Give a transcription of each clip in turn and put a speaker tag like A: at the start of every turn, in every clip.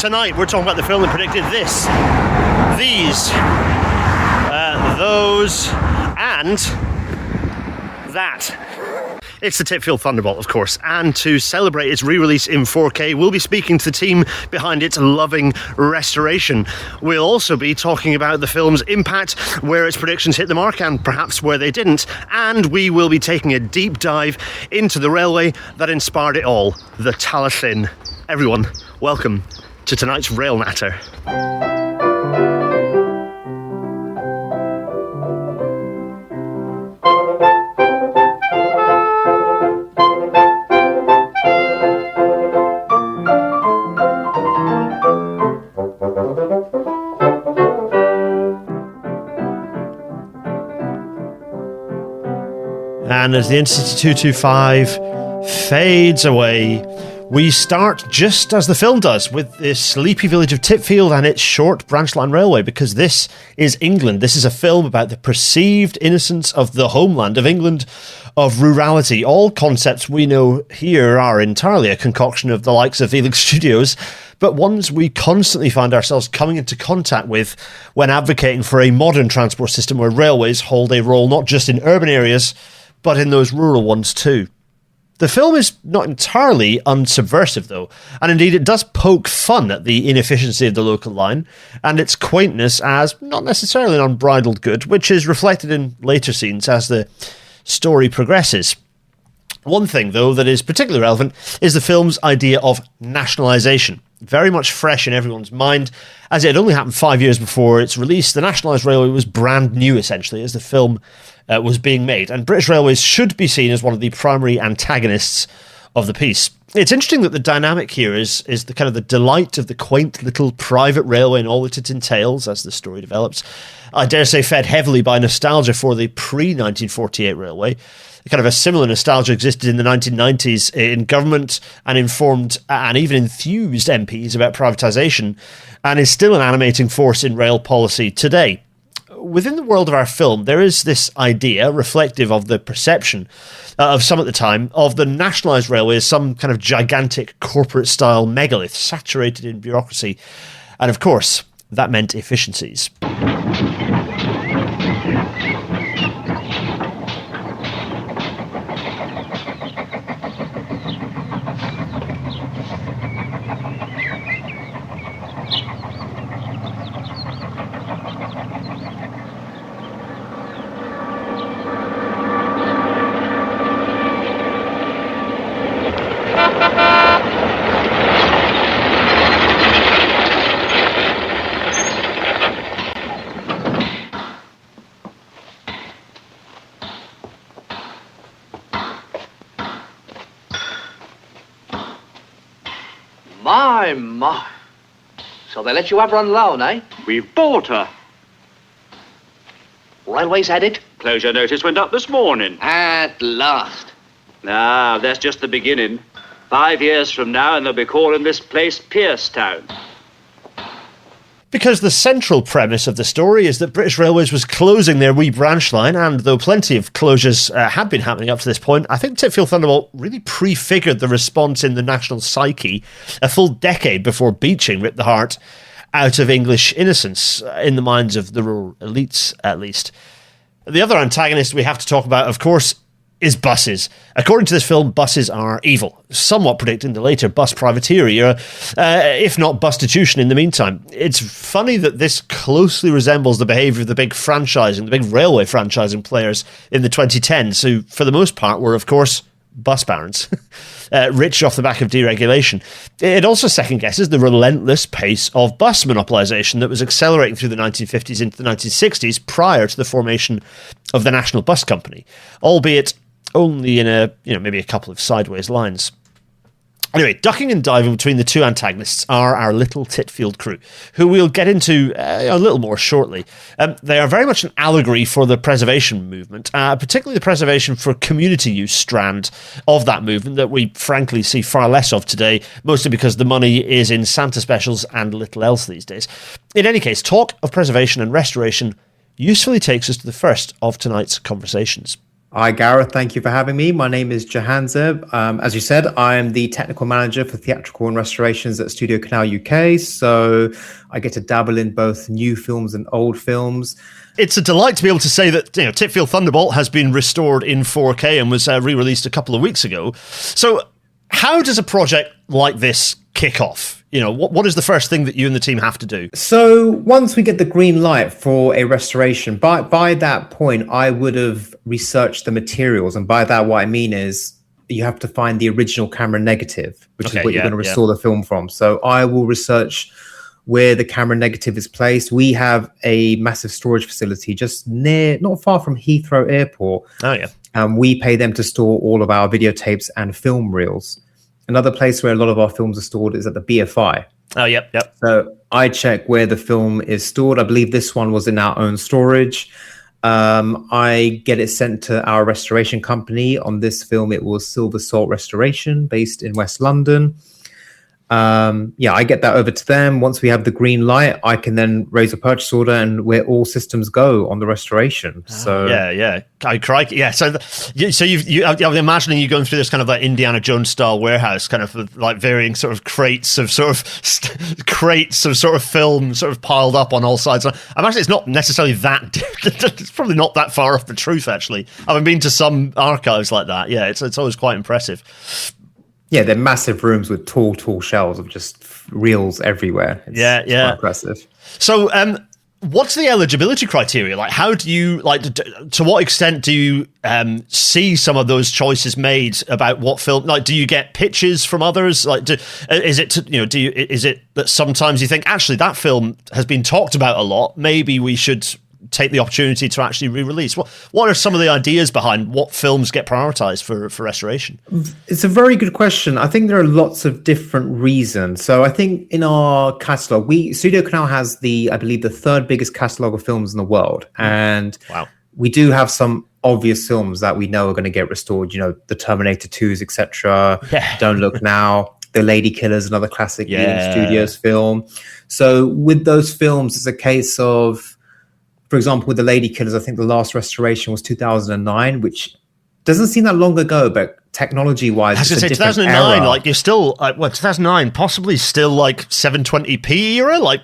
A: Tonight we're talking about the film that predicted this, these, those, and that. It's the Titfield Thunderbolt, of course, and to celebrate its re-release in 4K, we'll be speaking to the team behind its loving restoration. We'll also be talking about the film's impact, where its predictions hit the mark and perhaps where they didn't, and we will be taking a deep dive into the railway that inspired it all, the Talyllyn. Everyone, welcome to tonight's Rail Natter. And as the Intercity 225 fades away, we start just as the film does, with the sleepy village of Titfield and its short branch line railway, because this is England. This is a film about the perceived innocence of the homeland of England, of rurality. All concepts we know here are entirely a concoction of the likes of Felix Studios, but ones we constantly find ourselves coming into contact with when advocating for a modern transport system where railways hold a role not just in urban areas, but in those rural ones too. The film is not entirely unsubversive though, and indeed it does poke fun at the inefficiency of the local line, and its quaintness as not necessarily an unbridled good, which is reflected in later scenes as the story progresses. One thing, though, that is particularly relevant is the film's idea of nationalisation. Very much fresh in everyone's mind, as it had only happened 5 years before its release. The nationalised railway was brand new, essentially, as the film was being made, and British Railways should be seen as one of the primary antagonists of the piece. It's interesting that the dynamic here is the kind of the delight of the quaint little private railway and all that it entails as the story develops. I dare say fed heavily by nostalgia for the pre-1948 railway. Kind of a similar nostalgia existed in the 1990s in government and informed and even enthused MPs about privatisation, and is still an animating force in rail policy today. Within the world of our film, there is this idea, reflective of the perception of some at the time, of the nationalised railway as some kind of gigantic corporate-style megalith saturated in bureaucracy. And of course, that meant efficiencies.
B: My. So they let you have her on loan, eh?
C: We've bought her.
B: Railways had it?
C: Closure notice went up this morning.
B: At last.
C: Ah, that's just the beginning. 5 years from now and they'll be calling this place Piercetown.
A: Because the central premise of the story is that British Railways was closing their wee branch line, and though plenty of closures had been happening up to this point, I think Titfield Thunderbolt really prefigured the response in the national psyche a full decade before Beeching ripped the heart out of English innocence, in the minds of the rural elites at least. The other antagonist we have to talk about, of course, is buses. According to this film, buses are evil, somewhat predicting the later bus privateer era, if not bustitution in the meantime. It's funny that this closely resembles the behaviour of the big railway franchising players in the 2010s, who, for the most part, were, of course, bus barons, rich off the back of deregulation. It also second-guesses the relentless pace of bus monopolisation that was accelerating through the 1950s into the 1960s prior to the formation of the National Bus Company, albeit only in maybe a couple of sideways lines. Anyway, ducking and diving between the two antagonists are our little Titfield crew, who we'll get into a little more shortly. They are very much an allegory for the preservation movement, particularly the preservation for community use strand of that movement that we frankly see far less of today, mostly because the money is in Santa specials and little else these days. In any case, talk of preservation and restoration usefully takes us to the first of tonight's conversations.
D: Hi, Gareth. Thank you for having me. My name is Jahan Zeb. As you said, I am the technical manager for theatrical and restorations at Studio Canal UK. So I get to dabble in both new films and old films.
A: It's a delight to be able to say that Titfield Thunderbolt has been restored in 4K and was re-released a couple of weeks ago. So how does a project like this kick off? What is the first thing that you and the team have to do?
D: So once we get the green light for a restoration, by that point, I would have researched the materials. And by that, what I mean is you have to find the original camera negative, which is what you're going to restore the film from. So I will research where the camera negative is placed. We have a massive storage facility just not far from Heathrow Airport.
A: Oh, yeah.
D: And we pay them to store all of our videotapes and film reels. Another place where a lot of our films are stored is at the BFI.
A: Oh, yep.
D: So I check where the film is stored. I believe this one was in our own storage. I get it sent to our restoration company. On this film, it was Silver Salt Restoration, based in West London. I get that over to them. Once we have the green light, I can then raise a purchase order and where all systems go on the restoration. So
A: crikey, yeah. So I'm imagining you going through this kind of like Indiana Jones style warehouse, kind of like varying sort of crates of sort of film sort of piled up on all sides. I'm actually, it's not necessarily that. It's probably not that far off the truth. Actually, I've been to some archives like that. Yeah, it's always quite impressive.
D: Yeah, they're massive rooms with tall shelves of just reels everywhere. It's quite impressive.
A: So, what's the eligibility criteria? Like, how do you to what extent do you see some of those choices made about what film? Like, do you get pitches from others? Like, is it that sometimes you think actually that film has been talked about a lot? Maybe we should take the opportunity to actually re-release. What are some of the ideas behind what films get prioritized for restoration?
D: It's a very good question. I think there are lots of different reasons. So I think in our catalog, Studio Canal has I believe the third biggest catalog of films in the world. And we do have some obvious films that we know are going to get restored, the Terminator 2s, etc. Don't Look Now, The Lady Killers, another classic Ealing Studios film. So with those films, it's a case of, for example, with The Lady Killers, I think the last restoration was 2009, which doesn't seem that long ago, but technology-wise,
A: I was going to say 2009. Like you're still 2009, possibly still like 720p era. It's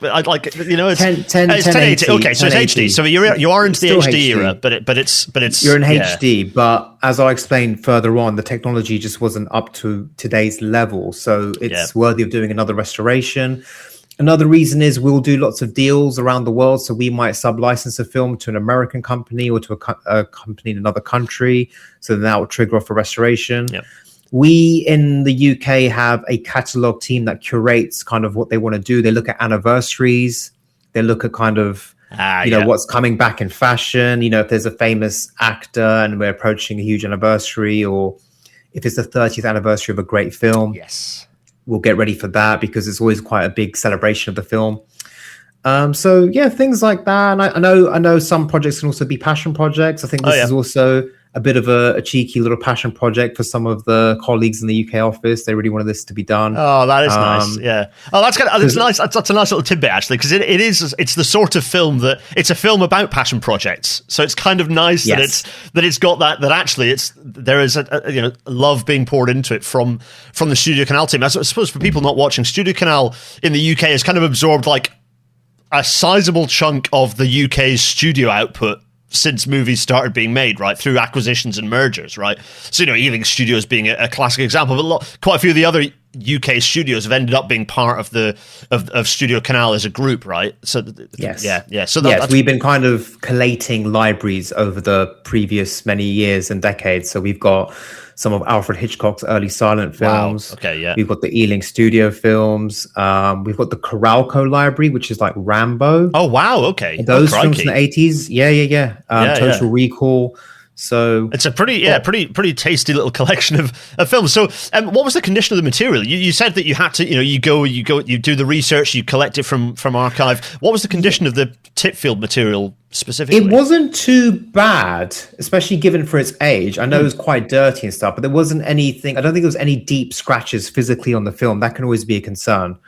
A: 1080. Okay, so it's HD. So you are into the HD era, but it's
D: you're in HD. But as I explained further on, the technology just wasn't up to today's level, so it's worthy of doing another restoration. Another reason is we'll do lots of deals around the world. So we might sub-license a film to an American company or to a company in another country. So then that will trigger off a restoration. Yep. We in the UK have a catalog team that curates kind of what they want to do. They look at anniversaries. They look at kind of, what's coming back in fashion. If there's a famous actor and we're approaching a huge anniversary, or if it's the 30th anniversary of a great film.
A: Yes.
D: We'll get ready for that because it's always quite a big celebration of the film. Things like that. And I know some projects can also be passion projects. I think this is also a bit of a cheeky little passion project for some of the colleagues in the UK office. They really wanted this to be done.
A: Oh, that is nice. Yeah. Oh, that's good. It's nice. That's a nice little tidbit actually, because it's the sort of film that it's a film about passion projects. So it's kind of nice that it's got that actually there is a love being poured into it from the Studio Canal team. I suppose for people not watching, Studio Canal in the UK has kind of absorbed like a sizable chunk of the UK's studio output since movies started being made, right, through acquisitions and mergers, right? So, Ealing Studios being a classic example, but quite a few of the other UK studios have ended up being part of Studio Canal as a group, right? So, So
D: we've been kind of collating libraries over the previous many years and decades. So we've got some of Alfred Hitchcock's early silent films.
A: Wow. Okay, yeah.
D: We've got the Ealing Studio films. We've got the Coralco library, which is like Rambo.
A: Oh, wow. Okay.
D: Those films in the 80s. Yeah. Total Recall. So
A: it's a pretty tasty little collection of films. So, what was the condition of the material? You said that you had to, you do the research, you collect it from archive. What was the condition of the Titfield material specifically?
D: It wasn't too bad, especially given for its age. I know it was quite dirty and stuff, but there wasn't anything. I don't think there was any deep scratches physically on the film. That can always be a concern.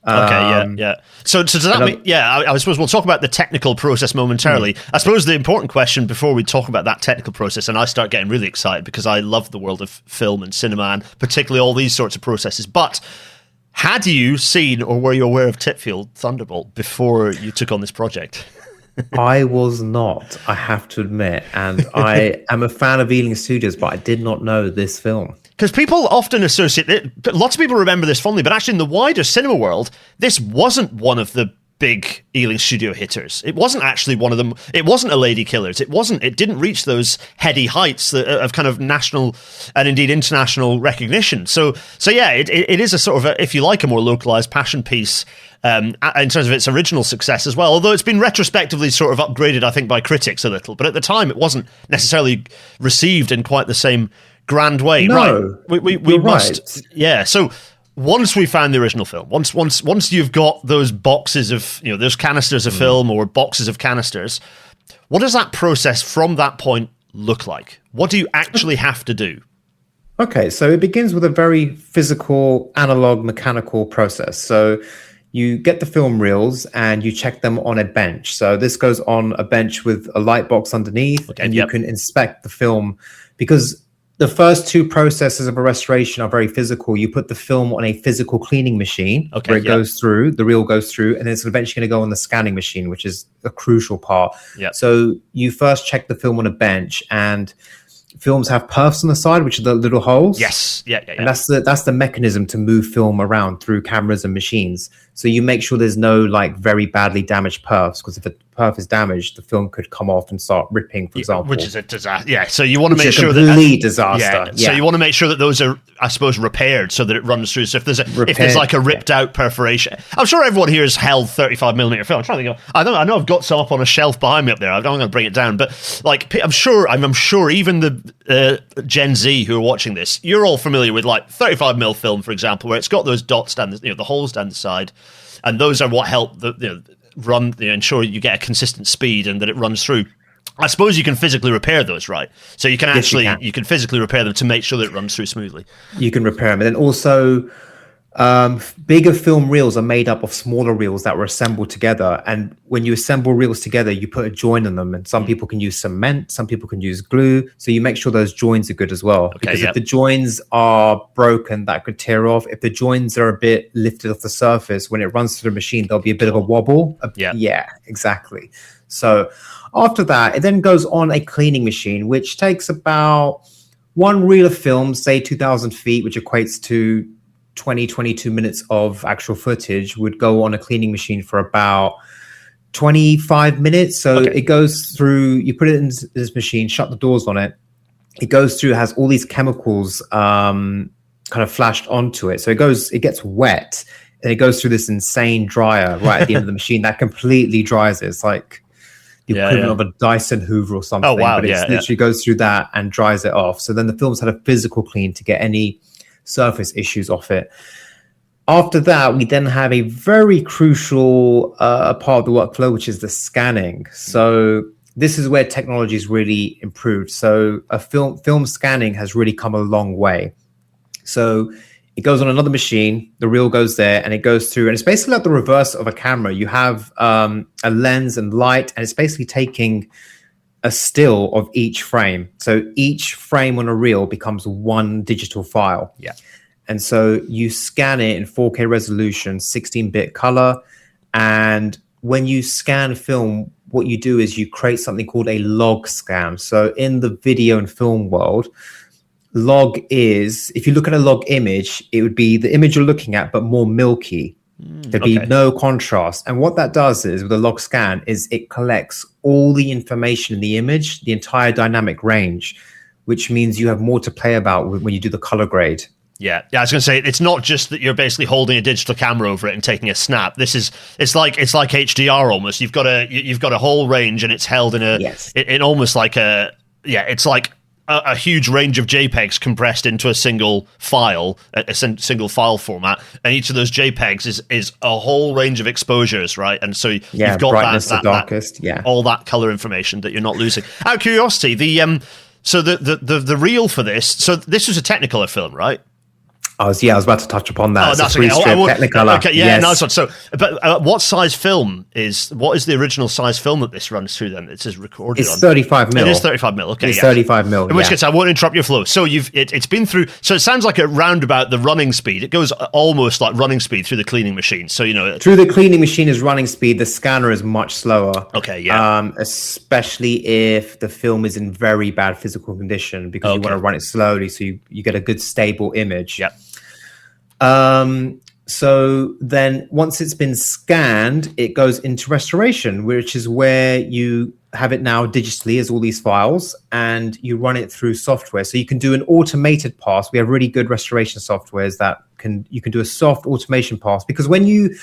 A: Yeah. So does that mean? Yeah, I suppose we'll talk about the technical process momentarily. I suppose the important question before we talk about that technical process, and I start getting really excited because I love the world of film and cinema, and particularly all these sorts of processes. But had you seen or were you aware of Titfield Thunderbolt before you took on this project?
D: I was not, I have to admit, and I am a fan of Ealing Studios, but I did not know this film.
A: Because people often associate it, lots of people remember this fondly, but actually in the wider cinema world, this wasn't one of the big Ealing Studio hitters. It wasn't actually one of them. It wasn't a Lady Killers. It didn't reach those heady heights of kind of national and indeed international recognition. So yeah, it is a sort of, if you like, a more localized passion piece in terms of its original success as well, although it's been retrospectively sort of upgraded, I think, by critics a little. But at the time, it wasn't necessarily received in quite the same grand way.
D: No,
A: right? We must. Right. Yeah. So once we found the original film, once you've got those boxes of, those canisters of film or boxes of canisters, what does that process from that point look like? What do you actually have to do?
D: Okay, so it begins with a very physical, analog, mechanical process. So you get the film reels and you check them on a bench. So this goes on a bench with a light box underneath, and you can inspect the film, because the first two processes of a restoration are very physical. You put the film on a physical cleaning machine where it goes through, the reel goes through, and it's eventually going to go on the scanning machine, which is a crucial part. So you first check the film on a bench, and films have perfs on the side, which are the little holes.
A: Yes.
D: And that's the mechanism to move film around through cameras and machines. So you make sure there's no very badly damaged perfs, because if a perf is damaged, the film could come off and start ripping, for example.
A: Which is a disaster. Yeah. So you want to make sure
D: complete disaster.
A: Yeah. So you want to make sure that those are, I suppose, repaired so that it runs through. So if there's like a ripped out perforation, I'm sure everyone here has held 35mm film. I'm trying to think. I know I've got some up on a shelf behind me up there. I'm going to bring it down, but I'm sure even the Gen Z who are watching this, you're all familiar with 35mm film, for example, where it's got those dots down the holes down the side, and those are what help ensure you get a consistent speed and that it runs through. I suppose you can physically repair those, right? So you can actually you can physically repair them to make sure that it runs through smoothly. You can repair them, and then also bigger film reels are made up of smaller reels that were assembled together. And when you assemble reels together, you put a join on them, and some people can use cement, some people can use glue. So you make sure those joins are good as well. Because if the joins are broken, that could tear off. If the joins are a bit lifted off the surface, when it runs through the machine, there'll be a bit of a wobble. Yeah, exactly. So after that, it then goes on a cleaning machine, which takes about one reel of film, say 2,000 feet, which equates to 22 minutes of actual footage, would go on a cleaning machine for about 25 minutes. So it goes through, you put it in this machine, shut the doors on it. It goes through, has all these chemicals kind of flashed onto it. So it gets wet, and it goes through this insane dryer right at the end of the machine that completely dries it. It's like the equivalent of a Dyson Hoover or something. Oh, wow. But it literally goes through that and dries it off. So then the film's had a physical clean to get any surface issues off it. After that, we then have a very crucial part of the workflow, which is the scanning. So this is where technology is really improved. So a film scanning has really come a long way. So it goes on another machine, the reel goes there, and it goes through, and it's basically like the reverse of a camera. You have a lens and light, and it's basically taking a still of each frame. So each frame on a reel becomes one digital file. Yeah. And so you scan it in 4K resolution, 16-bit color. And when you scan film, what you do is you create something called a log scan. So in the video and film world, log is, if you look at a log image, it would be the image you're looking at, but more milky. There'd be no contrast. And what that does is, with a log scan, is it collects all the information in the image, the entire dynamic range, which means you have more to play about when you do the color grade. Yeah, I was going to say, it's not just that you're basically holding a digital camera over it and taking a snap. It's like HDR almost. You've got a whole range, and it's held in in almost like it's like a huge range of JPEGs compressed into a single file, a single file format, and each of those JPEGs is a whole range of exposures, right? And so you've got
D: brightness, the darkest,
A: all that color information that you're not losing. Out of curiosity, the reel for this. So this was a Technicolor film, right?
D: I was about to touch upon that.
A: Oh, that's
D: free strip, Technicolor.
A: Okay, yeah,
D: yes.
A: nice one. So, but what size film what is the original size film that this runs through then? It says recorded on.
D: It's 35 mil.
A: It is 35 mil. Okay,
D: it's 35 mil.
A: In which case, I won't interrupt your flow. So it's been through. So it sounds like around about the running speed. It goes almost like running speed through the cleaning machine. So
D: through the cleaning machine is running speed. The scanner is much slower.
A: Okay, yeah.
D: Especially if the film is in very bad physical condition, because you want to run it slowly, so you get a good stable image.
A: Yeah.
D: So then once it's been scanned, it goes into restoration, which is where you have it now digitally as all these files, and you run it through software. So you can do an automated pass. We have really good restoration softwares that you can do a soft automation pass, because when you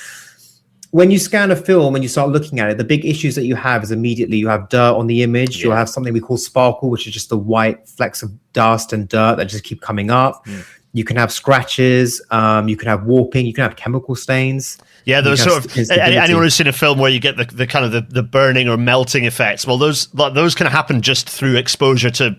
D: scan a film and you start looking at it, the big issues that you have is immediately you have dirt on the image. You'll have something we call sparkle, which is just the white flecks of dust and dirt that just keep coming up. You can have scratches, you can have warping, you can have chemical stains.
A: Yeah, those sort of anyone who's seen a film where you get the kind of the burning or melting effects. Well, those can happen just through exposure to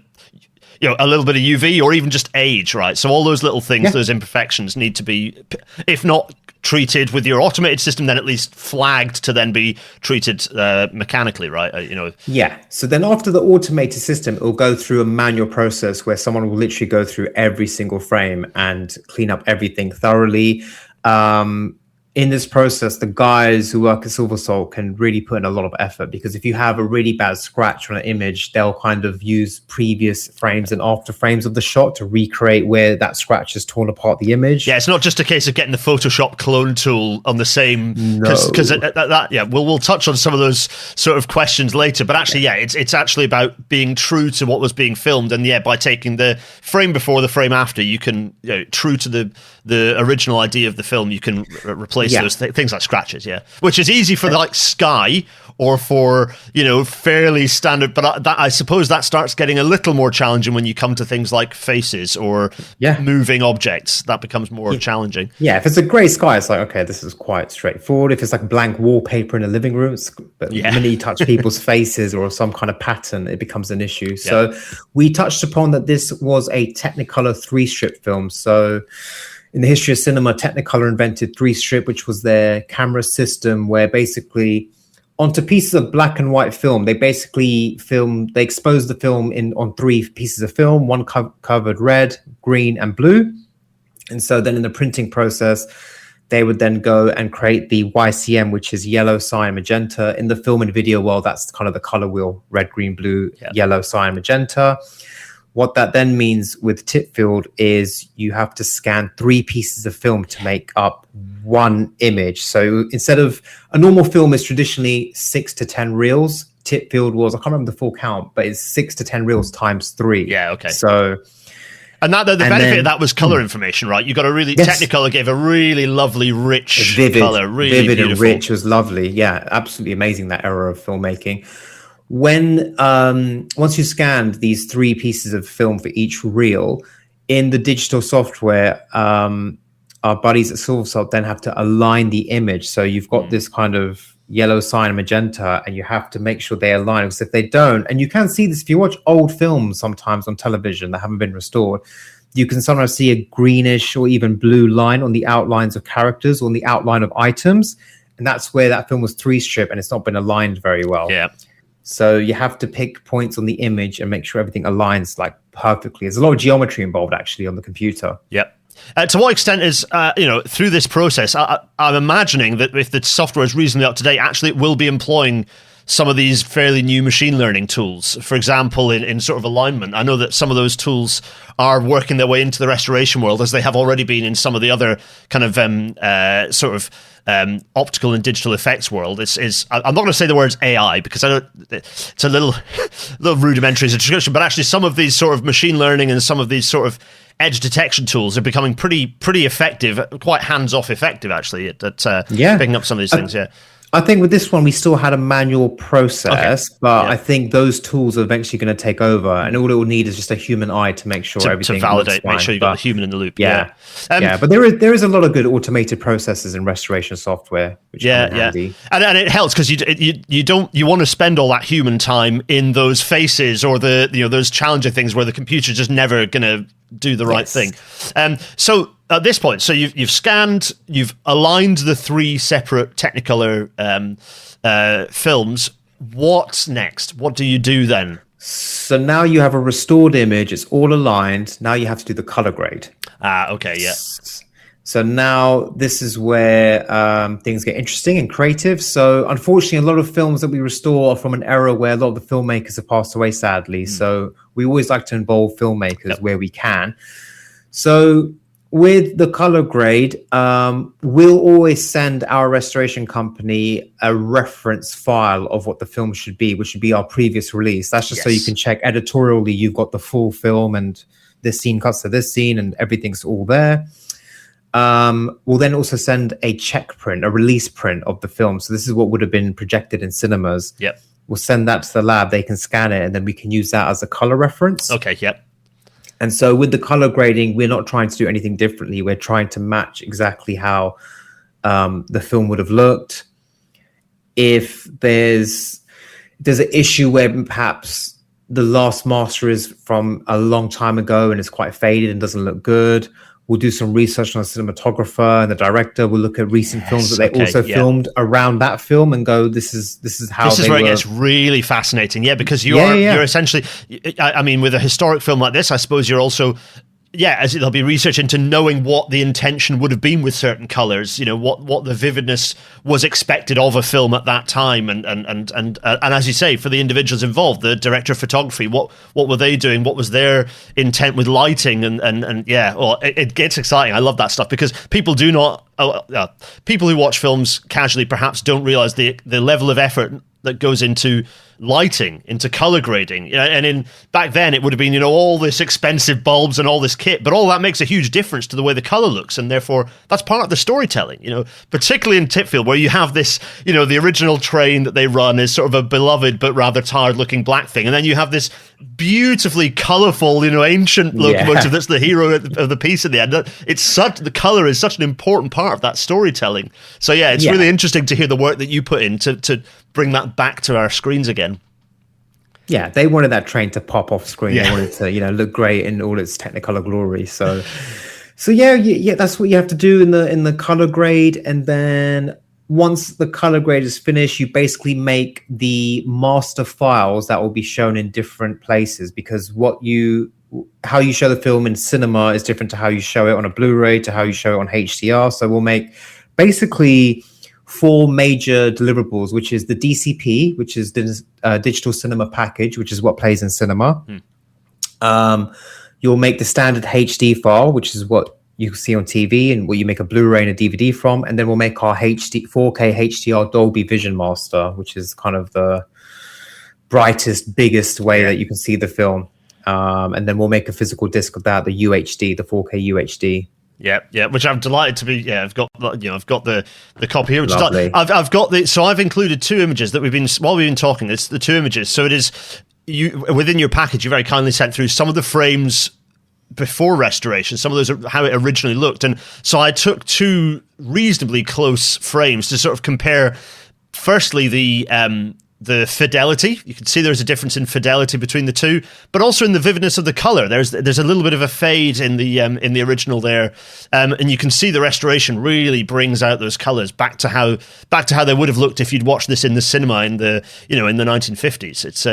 A: a little bit of UV or even just age, right? So all those little things, those imperfections need to be, if not treated with your automated system, then at least flagged to then be treated mechanically, right?
D: Yeah. So then after the automated system, it will go through a manual process where someone will literally go through every single frame and clean up everything thoroughly. In this process, the guys who work at Silver Salt can really put in a lot of effort, because if you have a really bad scratch on an image, they'll kind of use previous frames and after frames of the shot to recreate where that scratch has torn apart the image.
A: Yeah, it's not just a case of getting the Photoshop clone tool on the same, because we'll touch on some of those sort of questions later. But actually, it's actually about being true to what was being filmed, and by taking the frame before, the frame after, you can true to the original idea of the film, you can replace those things like scratches, which is easy for like Sky or for fairly standard, but I suppose that starts getting a little more challenging when you come to things like faces or moving objects. That becomes more challenging.
D: Yeah, if it's a grey sky, it's like, okay, this is quite straightforward. If it's like blank wallpaper in a living room, but the minute you touch people's faces or some kind of pattern, it becomes an issue. So we touched upon that this was a Technicolor 3-strip film. So in the history of cinema, Technicolor invented 3-strip, which was their camera system where basically onto pieces of black and white film, they exposed the film on 3 pieces of film, one covered red, green, and blue. And so then in the printing process, they would then go and create the YCM, which is yellow, cyan, magenta. In the film and video world, that's kind of the color wheel: red, green, blue, yellow, cyan, magenta. What that then means with Titfield is you have to scan 3 pieces of film to make up one image. So instead of a normal film is traditionally 6 to 10 reels, Titfield was, I can't remember the full count, but it's 6 to 10 reels times 3.
A: Yeah, okay.
D: So,
A: and the benefit of that was color information, right? You got a really Technicolor gave a really lovely, rich color, really
D: vivid
A: beautiful.
D: And rich. It was lovely. Yeah, absolutely amazing, that era of filmmaking. When once you scanned these 3 pieces of film for each reel in the digital software, our buddies at Silver Salt then have to align the image. So you've got this kind of yellow, cyan, magenta, and you have to make sure they align, because if they don't, and you can see this if you watch old films sometimes on television that haven't been restored, you can sometimes see a greenish or even blue line on the outlines of characters or on the outline of items, and that's where that film was 3-strip and it's not been aligned very well.
A: Yeah.
D: So you have to pick points on the image and make sure everything aligns like perfectly. There's a lot of geometry involved actually on the computer.
A: Yep. To what extent is, through this process, I'm imagining that if the software is reasonably up to date, actually it will be employing some of these fairly new machine learning tools. For example, in sort of alignment, I know that some of those tools are working their way into the restoration world, as they have already been in some of the other kind of optical and digital effects world. I'm not going to say the words AI because it's a little rudimentary as a description, but actually some of these sort of machine learning and some of these sort of edge detection tools are becoming pretty effective, quite hands-off effective actually at picking up some of these things.
D: I think with this one, we still had a manual process, but I think those tools are eventually going to take over, and all it will need is just a human eye to make sure everything
A: to validate,
D: make
A: sure you've got the human in the loop.
D: But there is a lot of good automated processes in restoration software, which come in handy.
A: And it helps because you want to spend all that human time in those faces or those challenging things where the computer's just never going to do the right thing. So at this point, so you've scanned, you've aligned the 3 separate Technicolor films. What's next? What do you do then?
D: So now you have a restored image. It's all aligned. Now you have to do the color grade.
A: Okay, yeah.
D: So now this is where things get interesting and creative. So unfortunately, a lot of films that we restore are from an era where a lot of the filmmakers have passed away, sadly. So we always like to involve filmmakers where we can. So with the color grade, we'll always send our restoration company a reference file of what the film should be, which should be our previous release. That's just so you can check editorially you've got the full film and this scene cuts to this scene and everything's all there. We'll then also send a check print, a release print of the film. So this is what would have been projected in cinemas.
A: Yep.
D: We'll send that to the lab. They can scan it and then we can use that as a color reference.
A: Okay, yep.
D: And so with the color grading, we're not trying to do anything differently. We're trying to match exactly how the film would have looked. If there's an issue where perhaps the last master is from a long time ago and it's quite faded and doesn't look good, we'll do some research on the cinematographer and the director. We'll look at recent films that they also filmed around that film and go, this is how
A: this is where it gets really fascinating. Yeah, because you're essentially, I mean, with a historic film like this, I suppose you're also, as there'll be research into knowing what the intention would have been with certain colors, you know, what the vividness was expected of a film at that time, and as you say, for the individuals involved, the director of photography, what were they doing? What was their intent with lighting? And it gets exciting. I love that stuff because people do not, people who watch films casually perhaps don't realize the level of effort that goes into lighting, into color grading, and back then it would have been all this expensive bulbs and all this kit, but all that makes a huge difference to the way the color looks, and therefore that's part of the storytelling. Particularly in Titfield, where you have this, the original train that they run is sort of a beloved but rather tired-looking black thing, and then you have this beautifully colorful, ancient locomotive that's the hero of the piece at the end. The color is such an important part of that storytelling. So it's really interesting to hear the work that you put in to bring that back to our screens again.
D: Yeah, they wanted that train to pop off screen. They wanted to, look great in all its Technicolor glory. So that's what you have to do in the color grade. And then once the color grade is finished, you basically make the master files that will be shown in different places, because how you show the film in cinema is different to how you show it on a Blu-ray, to how you show it on HDR. So we'll make basically 4 major deliverables, which is the DCP, which is the digital cinema package, which is what plays in cinema. You'll make the standard HD file, which is what you see on TV and what you make a Blu-ray and a DVD from. And then we'll make our 4K HDR Dolby Vision Master, which is kind of the brightest, biggest way that you can see the film. And then we'll make a physical disc of that, the UHD, the 4K UHD.
A: Yeah, which I'm delighted to be. Yeah, I've got the copy here. Which I've included 2 images that we've been talking. It's the 2 images. So it is within your package. You very kindly sent through some of the frames before restoration. Some of those are how it originally looked, and so I took 2 reasonably close frames to sort of compare. Firstly, the fidelity. You can see there's a difference in fidelity between the 2, but also in the vividness of the color. There's a little bit of a fade in the original there, and you can see the restoration really brings out those colors back to how they would have looked if you'd watched this in the cinema in the 1950s. It's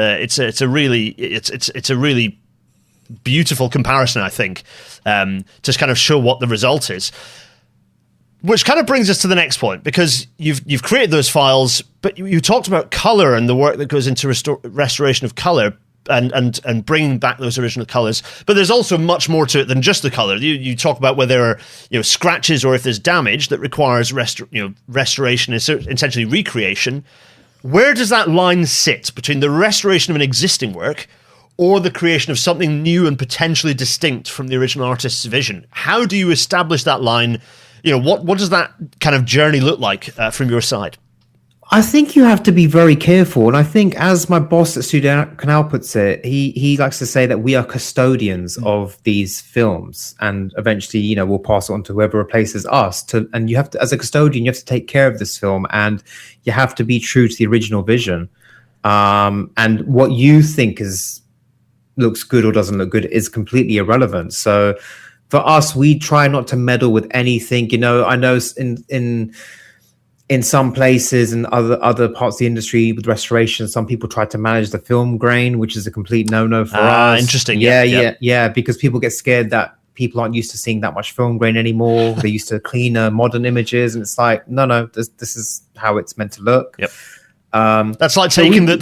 A: a really beautiful comparison, I think, to kind of show what the result is. Which kind of brings us to the next point, because you've created those files, but you talked about color and the work that goes into restoration of color and bringing back those original colors. But there's also much more to it than just the color. You talk about where there are scratches or if there's damage that requires restoration, essentially recreation. Where does that line sit between the restoration of an existing work or the creation of something new and potentially distinct from the original artist's vision? How do you establish that line? What does that kind of journey look like from your side?
D: I think you have to be very careful. And I think, as my boss at Studio Canal puts it, he likes to say that we are custodians of these films. And eventually, we'll pass it on to whoever replaces us. And you have to, as a custodian, you have to take care of this film. And you have to be true to the original vision. And what you think is looks good or doesn't look good is completely irrelevant. So for us, we try not to meddle with anything. I know in some places and other parts of the industry with restoration, some people try to manage the film grain, which is a complete no-no for us.
A: Interesting.
D: Yeah, because people get scared that people aren't used to seeing that much film grain anymore. They're used to cleaner, modern images, and it's like, no, this is how it's meant to look.
A: Yep. That's like taking the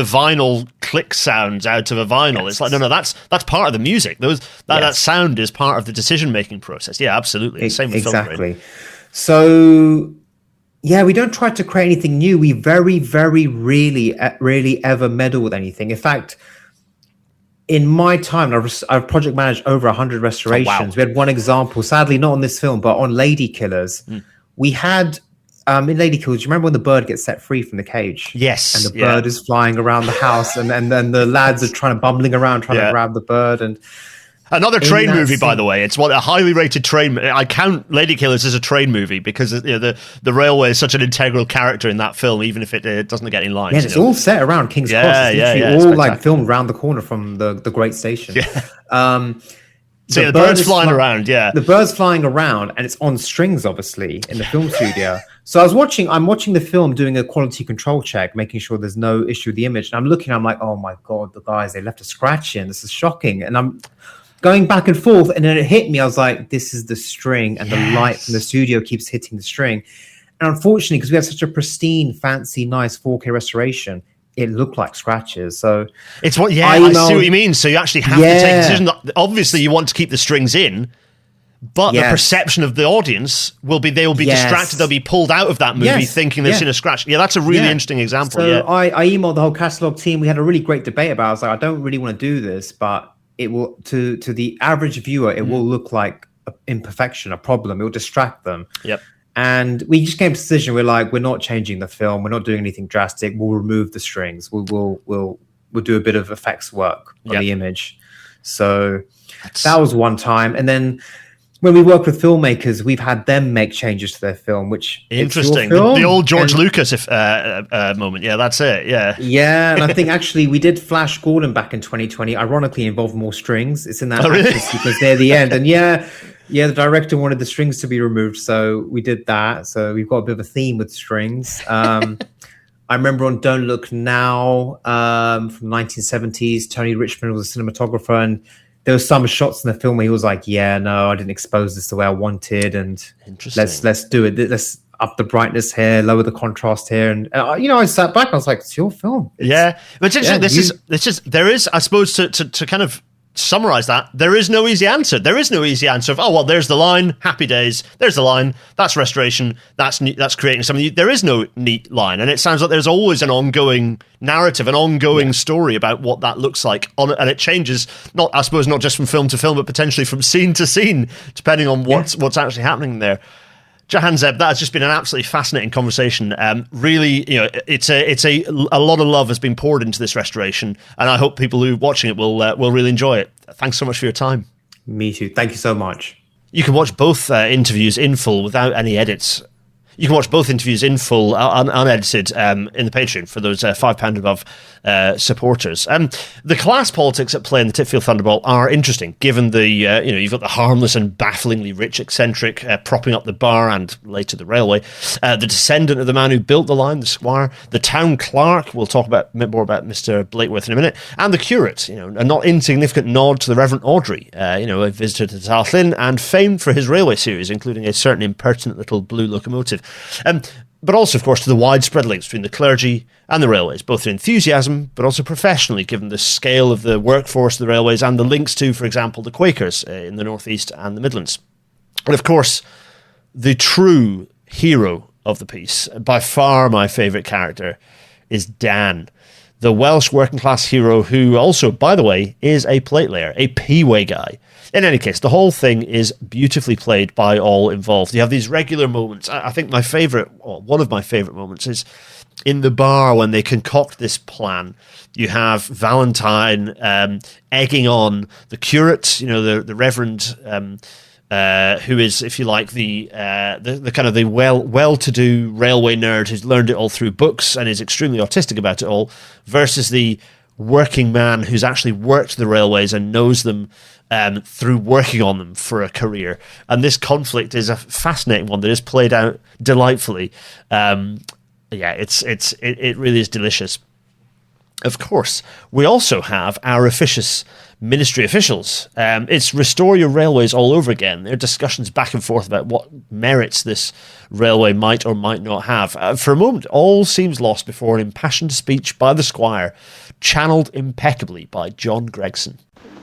A: vinyl click sounds out of a vinyl. It's like no, that's part of the music. That sound is part of the decision making process. Yeah, absolutely. Same with film grain.
D: So yeah, we don't try to create anything new. We very, very rarely ever meddle with anything. In fact, in my time, I've project managed over 100 restorations.
A: Oh, wow.
D: We had one example, sadly not on this film, but on Lady Killers. We had in Lady Killers, do you remember when the bird gets set free from the cage?
A: Yes.
D: And the bird is flying around the house, and then the lads are bumbling around trying to grab the bird. And
A: another train movie, by the way. It's a highly rated train. I count Lady Killers as a train movie because the railway is such an integral character in that film, even if it doesn't get any lines.
D: Yeah, it's all set around King's Cross. It's all like filmed around the corner from the great station.
A: Yeah. So the bird's flying around,
D: The bird's flying around, and it's on strings, obviously, in the film studio. So I'm watching the film, doing a quality control check, making sure there's no issue with the image. And I'm like, oh my God, the guys, they left a scratch in. This is shocking. And I'm going back and forth, and then it hit me. I was like, this is the string, and the light from the studio keeps hitting the string. And unfortunately, because we have such a pristine, fancy, nice 4K restoration, it looked like scratches. So
A: it's I see what you mean. So you actually have to take a decision that obviously you want to keep the strings in, but the perception of the audience will be they will be distracted. They'll be pulled out of that movie thinking they've seen a scratch. Yeah, that's a really interesting example.
D: So I emailed the whole catalog team. We had a really great debate about it. I was like, I don't really want to do this, but it will to the average viewer, it will look like an imperfection, a problem. It will distract them.
A: Yep.
D: And we just came to a decision. We're like, we're not changing the film. We're not doing anything drastic. We'll remove the strings. We'll do a bit of effects work on the image. So that was one time. And then when we work with filmmakers, we've had them make changes to their film, which
A: interesting. The old George Lucas moment. Yeah, that's it. Yeah.
D: Yeah. And I think actually we did Flash Gordon back in 2020. Ironically, involved more strings. It's in that because they're the end. And the director wanted the strings to be removed, so we did that. So we've got a bit of a theme with strings. I remember on Don't Look Now from 1970s, Tony Richmond was a cinematographer, and there were some shots in the film where he was like, "Yeah, no, I didn't expose this the way I wanted, and let's do it. Let's up the brightness here, lower the contrast here." And I sat back, I was like, "It's your film."
A: But it's interesting. There is, I suppose, to kind of summarize that, there is no easy answer. There is no easy answer of, there's the line, happy days, there's the line, that's restoration, that's creating something. There is no neat line, and it sounds like there's always an ongoing narrative, an ongoing story about what that looks like, and it changes, not just from film to film, but potentially from scene to scene, depending on what's actually happening there. Jahan Zeb, that has just been an absolutely fascinating conversation. Really, it's a lot of love has been poured into this restoration, and I hope people who are watching it will really enjoy it. Thanks so much for your time.
D: Me too. Thank you so much.
A: You can watch both interviews in full without any edits. You can watch both interviews in full, unedited, in the Patreon for those £5 above supporters. The class politics at play in the Titfield Thunderbolt are interesting, given the you've got the harmless and bafflingly rich eccentric propping up the bar and later the railway, the descendant of the man who built the line, the squire, the town clerk. We'll talk more about Mr. Blakeworth in a minute, and the curate. A not insignificant nod to the Reverend Audrey. A visitor to Tarlin and famed for his railway series, including a certain impertinent little blue locomotive. But also, of course, to the widespread links between the clergy and the railways, both in enthusiasm, but also professionally, given the scale of the workforce of the railways and the links to, for example, the Quakers in the North East and the Midlands. And of course, the true hero of the piece, by far my favourite character, is Dan, the Welsh working class hero who also, by the way, is a plate layer, a P-way guy. In any case, the whole thing is beautifully played by all involved. You have these regular moments. I think one of my favourite moments is in the bar when they concoct this plan. You have Valentine egging on the curate, the Reverend, who is, if you like, the kind of the well-to-do railway nerd who's learned it all through books and is extremely autistic about it all, versus the working man who's actually worked the railways and knows them through working on them for a career. And this conflict is a fascinating one that is played out delightfully. It really is delicious. Of course, we also have our officious ministry officials. It's restore your railways all over again. There are discussions back and forth about what merits this railway might or might not have. For a moment, all seems lost before an impassioned speech by the Squire, channeled impeccably by John Gregson.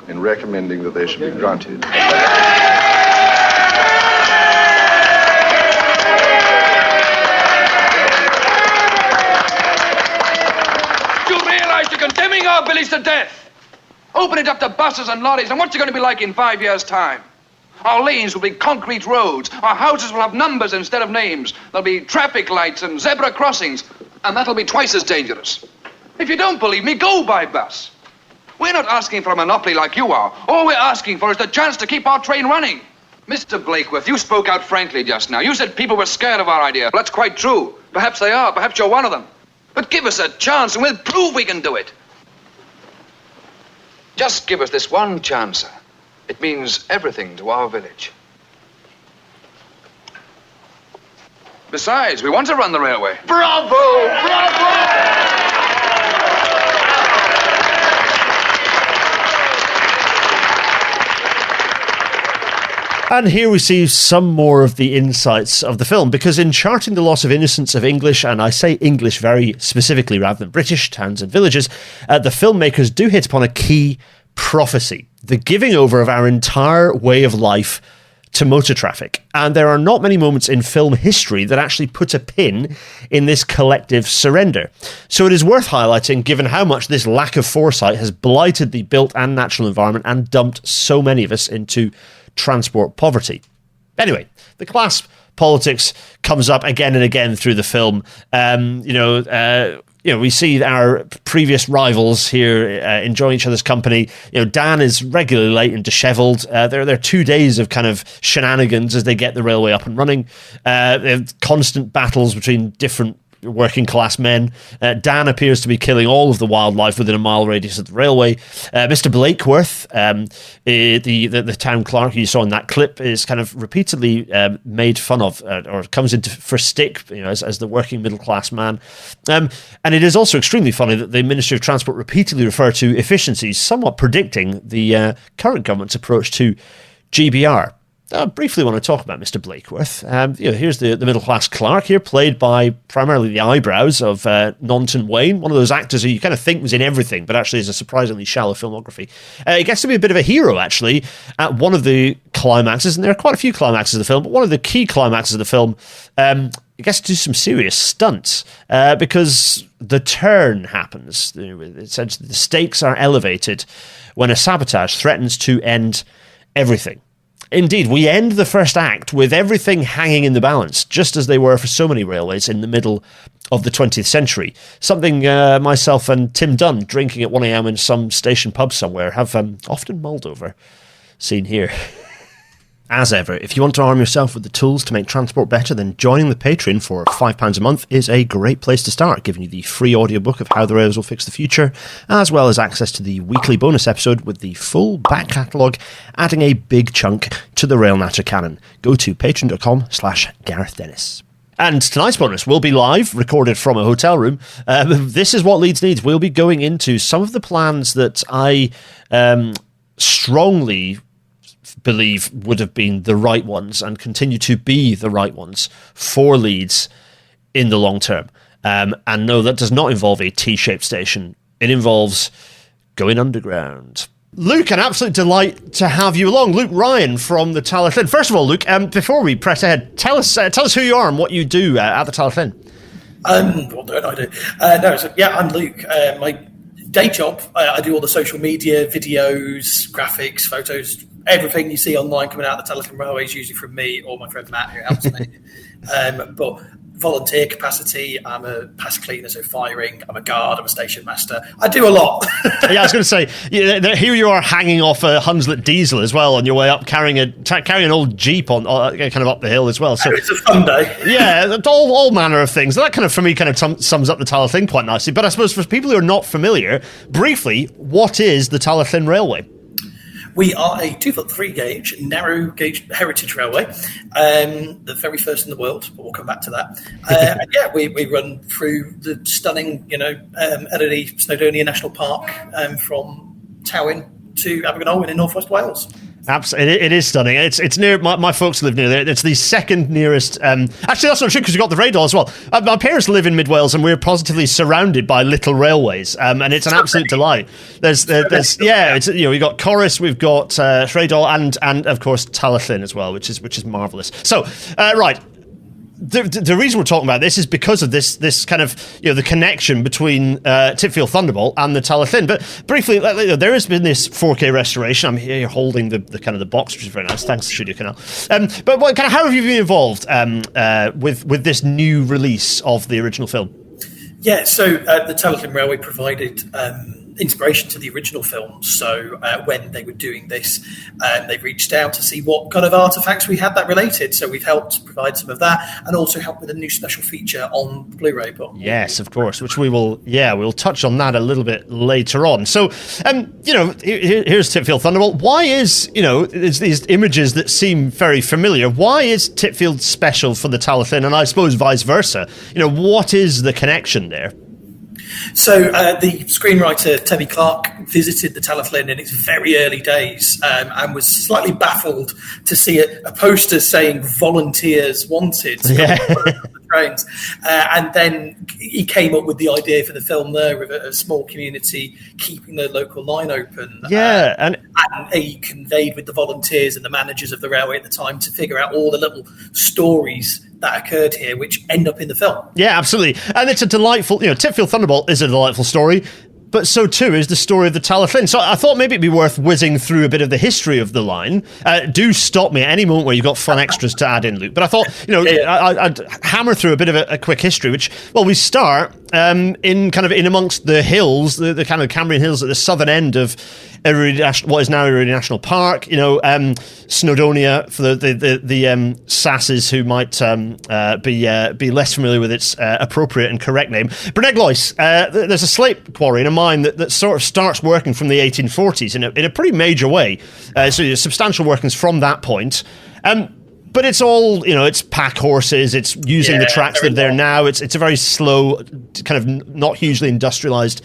E: In recommending that they should be granted.
F: Condemning our village to death. Open it up to buses and lorries, and what's it going to be like in 5 years' time? Our lanes will be concrete roads. Our houses will have numbers instead of names. There'll be traffic lights and zebra crossings, and that'll be twice as dangerous. If you don't believe me, go by bus. We're not asking for a monopoly like you are. All we're asking for is the chance to keep our train running. Mr. Blakeworth, you spoke out frankly just now. You said people were scared of our idea. Well, that's quite true. Perhaps they are. Perhaps you're one of them. But give us a chance and we'll prove we can do it. Just give us this one chance, sir. It means everything to our village. Besides, we want to run the railway.
E: Bravo! Bravo!
A: And here we see some more of the insights of the film, because in charting the loss of innocence of English, and I say English very specifically rather than British, towns and villages, the filmmakers do hit upon a key prophecy, the giving over of our entire way of life to motor traffic. And there are not many moments in film history that actually put a pin in this collective surrender. So it is worth highlighting, given how much this lack of foresight has blighted the built and natural environment and dumped so many of us into transport poverty. Anyway, the class politics comes up again and again through the film. We see our previous rivals here enjoying each other's company. Dan is regularly late and dishevelled. There are 2 days of kind of shenanigans as they get the railway up and running. They have constant battles between different working class men. Dan appears to be killing all of the wildlife within a mile radius of the railway. Mr. Blakeworth, the town clerk you saw in that clip, is kind of repeatedly made fun of or comes into for stick, as the working middle class man. And it is also extremely funny that the Ministry of Transport repeatedly refer to efficiencies, somewhat predicting the current government's approach to GBR. I briefly want to talk about Mr. Blakeworth. Here's the middle-class clerk here, played by primarily the eyebrows of Naunton Wayne, one of those actors who you kind of think was in everything, but actually is a surprisingly shallow filmography. He gets to be a bit of a hero, actually, at one of the climaxes, and there are quite a few climaxes of the film, but one of the key climaxes of the film, he gets to do some serious stunts, because the turn happens. Essentially, the stakes are elevated when a sabotage threatens to end everything. Indeed, we end the first act with everything hanging in the balance, just as they were for so many railways in the middle of the 20th century. Something myself and Tim Dunn, drinking at 1 a.m. in some station pub somewhere, have often mulled over. Seen here. As ever, if you want to arm yourself with the tools to make transport better, then joining the Patreon for £5 a month is a great place to start, giving you the free audiobook of How the Rails Will Fix the Future, as well as access to the weekly bonus episode with the full back catalogue, adding a big chunk to the Rail Natter canon. Go to patreon.com/Gareth Dennis. And tonight's bonus will be live, recorded from a hotel room. This is what Leeds needs. We'll be going into some of the plans that I strongly believe would have been the right ones and continue to be the right ones for Leeds in the long term. And no, that does not involve a T-shaped station. It involves going underground. Luke, an absolute delight to have you along. Luke Ryan from the Tyler Llyn. First of all, Luke, before we press ahead, tell us who you are and what you do at the Tyler Llyn.
G: What don't I do? I'm Luke. My day job, I do all the social media, videos, graphics, photos, everything you see online coming out of the Tyler Llyn Railway is usually from me or my friend Matt, who helps me. But volunteer capacity. I'm a pass cleaner, so firing. I'm a guard. I'm a station master. I do a lot.
A: Yeah, I was going to say, here you are hanging off a Hunslet diesel as well on your way up, carrying an old Jeep on kind of up the hill as well. So
G: it's a fun day.
A: Yeah, all manner of things. That kind of, for me, kind of sums up the Tallaght quite nicely. But I suppose for people who are not familiar, briefly, what is the Tallaght Railway?
G: We are a 2-foot 3-gauge, narrow gauge heritage railway, the very first in the world, but we'll come back to that. We run through the stunning, Eryri Snowdonia National Park from Tywyn to Abergynolwyn in northwest Wales.
A: Absolutely, it is stunning. It's near my folks live near there. It's the second nearest. Actually, that's not true because we've got the Radar as well. My parents live in Mid Wales, and we're positively surrounded by little railways, and it's an absolute delight. There's we've got Corris, we've got Radar, and of course Tallaght as well, which is marvelous. So right. The reason we're talking about this is because of this kind of, the connection between Titfield Thunderbolt and the Tallaght. But briefly, there has been this 4K restoration. I'm here holding the kind of the box, which is very nice. Thanks, Studio Canal. But how have you been involved with this new release of the original film?
G: Yeah, so the Tallaght Railway provided inspiration to the original film. So when they were doing this, they reached out to see what kind of artifacts we had that related. So we've helped provide some of that, and also helped with a new special feature on the Blu-ray book. Yes,
A: of course, which we'll touch on that a little bit later on. So, here's Titfield Thunderbolt. Why is, these images that seem very familiar, why is Titfield special for the Tallaght, and I suppose vice versa? What is the connection there?
G: So the screenwriter Tebby Clark visited the Tallaght in its very early days and was slightly baffled to see a poster saying "volunteers wanted" on the trains. And then he came up with the idea for the film there of a small community keeping the local line open. And he conveyed with the volunteers and the managers of the railway at the time to figure out all the little stories that occurred here, which end up in the film. Yeah, absolutely. And it's a delightful, Titfield Thunderbolt is a delightful story, but so too is the story of the Tallaght. So I thought maybe it'd be worth whizzing through a bit of the history of the line. Do stop me at any moment where you've got fun extras to add in, Luke. But I thought, I'd hammer through a bit of a quick history, which, we start in amongst the hills, the kind of Cambrian hills at the southern end of what is now Eryri National Park. Snowdonia for the sasses who might be less familiar with its appropriate and correct name. Bryneglois, there's a slate quarry and a mine that sort of starts working from the 1840s in a pretty major way. So substantial workings from that point. But it's all, it's pack horses, it's using the tracks that are there now. It's a very slow, kind of not hugely industrialised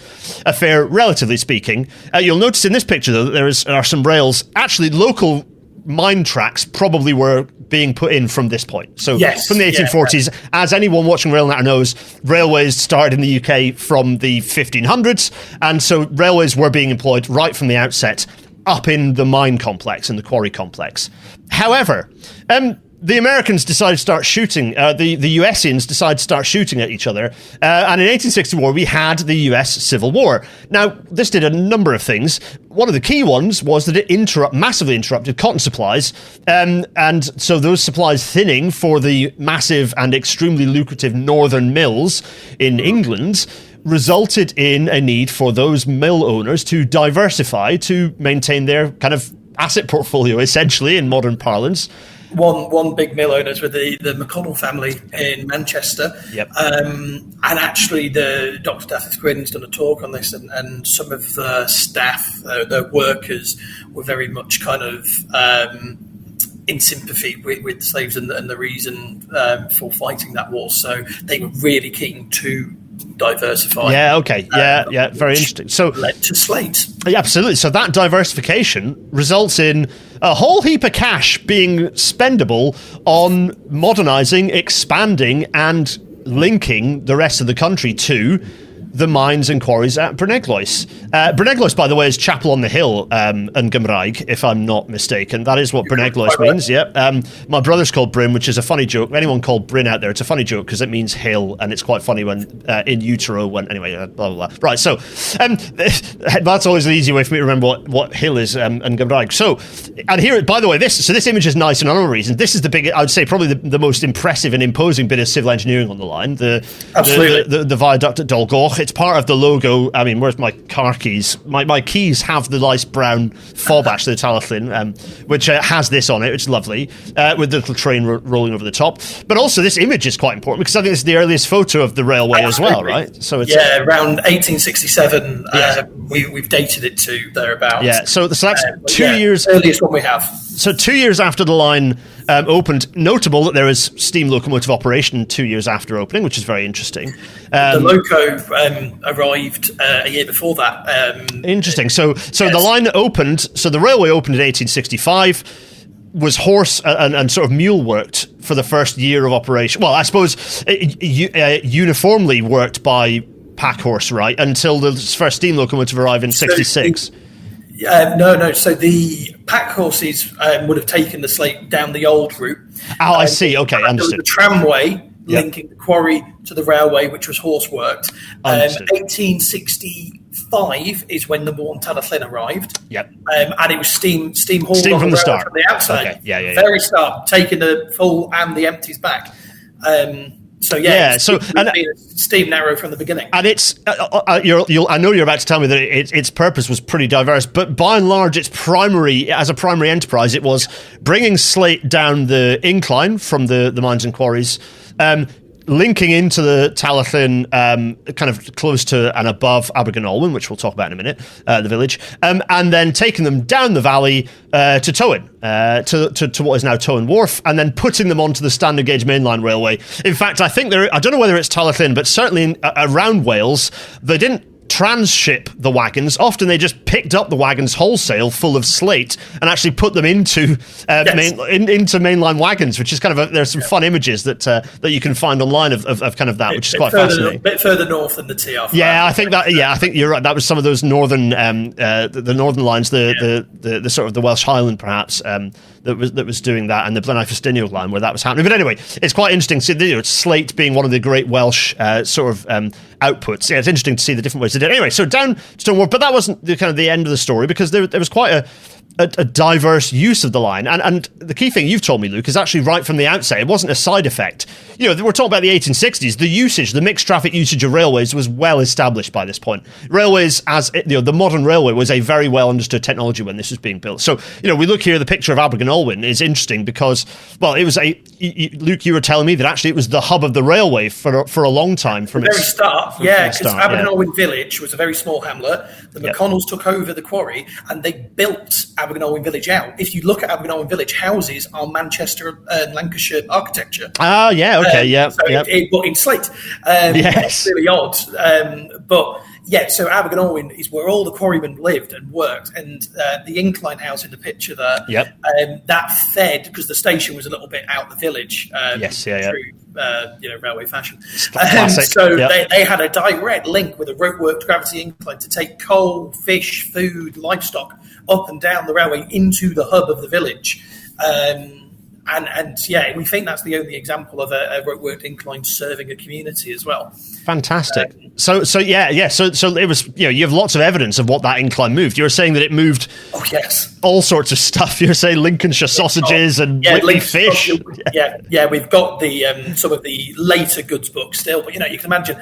G: affair, relatively speaking. You'll notice in this picture, though, that there are some rails. Actually, local mine tracks probably were being put in from this point. So from the 1840s, as anyone watching RailNatter knows, railways started in the UK from the 1500s. And so railways were being employed right from the outset up in the mine complex and the quarry complex. However, the Americans decided to start shooting, the USians decided to start shooting at each other. And in 1864, we had the US Civil War. Now, this did a number of things. One of the key ones was that it massively interrupted cotton supplies. And so those supplies thinning for the massive and extremely lucrative northern mills in England resulted in a need for those mill owners to diversify to maintain their kind of asset portfolio, essentially, in modern parlance. One big mill owners were the McConnell family in Manchester. Yep. And actually, the Dr. Daphnis Gwyn's done a talk on this, and some of the staff, the workers, were very much kind of in sympathy with the slaves and the reason for fighting that war. So they were really keen to diversify. Yeah, okay. Yeah, very interesting. So led to Slate. Yeah, absolutely. So that diversification results in a whole heap of cash being spendable on modernising, expanding and linking the rest of the country to
A: the mines and quarries at Bryneglois. Bryneglois, by the way, is Chapel on the Hill in Gymraeg, if I'm not mistaken. That is what Bryneglois means, yeah. My brother's called Bryn, which is a funny joke. Anyone called Bryn out there, it's a funny joke because it means hill, and it's quite funny when in utero, when, anyway, blah, blah, blah. Right, so that's always an easy way for me to remember what hill is in Gymraeg. So, and here, by the way, this image is nice for another reason. This is the big, I would say, probably the most impressive and imposing bit of civil engineering on the line. The viaduct at Dolgoch. It's part of the logo. I mean, where's my car keys? My keys have the nice brown fob to the Talyllyn, which has this on it, which is lovely, with the little train rolling over the top. But also, this image is quite important because I think it's the earliest photo of the railway as well, right? So it's
G: around 1867. We've dated it to thereabouts.
A: Yeah, so that's 2 years.
G: Earliest one we have.
A: So 2 years after the line opened, notable that there was steam locomotive operation 2 years after opening, which is very interesting.
G: The loco arrived a year before that.
A: Interesting. So the line opened. So the railway opened in 1865. Was horse and sort of mule worked for the first year of operation. Well, I suppose uniformly worked by pack horse, right, until the first steam locomotive arrived in 66.
G: No. So the pack horses would have taken the slate down the old route.
A: Oh, I see. Okay, understood.
G: The tramway linking the quarry to the railway, which was horse worked. 1865 is when number one Talyllyn arrived.
A: Yep.
G: And it was steam hauled
A: steam from the start.
G: From the outside.
A: Okay. Yeah.
G: Very start, taking the full and the empties back. So steam narrow from the beginning,
A: and it's I know you're about to tell me that its purpose was pretty diverse, but by and large, as a primary enterprise, it was bringing slate down the incline from the mines and quarries, linking into the Talyllyn, kind of close to and above Abergynolwyn, which we'll talk about in a minute, the village, and then taking them down the valley to Towyn, to what is now Towyn Wharf, and then putting them onto the standard gauge mainline railway. In fact, I think I don't know whether it's Talyllyn, but certainly around Wales, they didn't transship the wagons. Often they just picked up the wagons wholesale full of slate and actually put them into into mainline wagons, which is kind of there's some fun images that you can find online of kind of that, which is quite fascinating.
G: A bit further north than the TR.
A: Yeah, I think you're right. That was some of those northern the northern lines, the sort of the Welsh Highland perhaps. That was doing that, and the Blaenau Ffestiniog line where that was happening. But anyway, it's quite interesting to see it's slate being one of the great Welsh sort of outputs. Yeah, it's interesting to see the different ways they did it. Anyway, so down Stone Wharf, but that wasn't the end of the story, because there was quite a diverse use of the line, and the key thing you've told me, Luke, is actually right from the outset, it wasn't a side effect. We're talking about the 1860s. The mixed traffic usage of railways was well established by this point. Railways, the modern railway, was a very well understood technology when this was being built. So, we look here, the picture of Abergynolwyn is interesting because, well, it was Luke, you were telling me that actually it was the hub of the railway for a long time from its
G: start. Yeah, because Abergynolwyn village was a very small hamlet. The McConnells took over the quarry and they built Abergynolwyn village out. If you look at Abergynolwyn village, houses are Manchester and Lancashire architecture.
A: Ah, yeah, okay,
G: but in slate. It's really odd. So Abergynolwyn is where all the quarrymen lived and worked, and the incline house in the picture there, that fed, because the station was a little bit out the village, through railway fashion. They had a direct link with a rope-worked gravity incline to take coal, fish, food, livestock up and down the railway into the hub of the village. We think that's the only example of a rope-worked incline serving a community as well.
A: Fantastic. So it was, you have lots of evidence of what that incline moved. You're saying that it moved all sorts of stuff. You're saying Lincolnshire sausages and Whitley fish.
G: We've got the some of the later goods books still, but you can imagine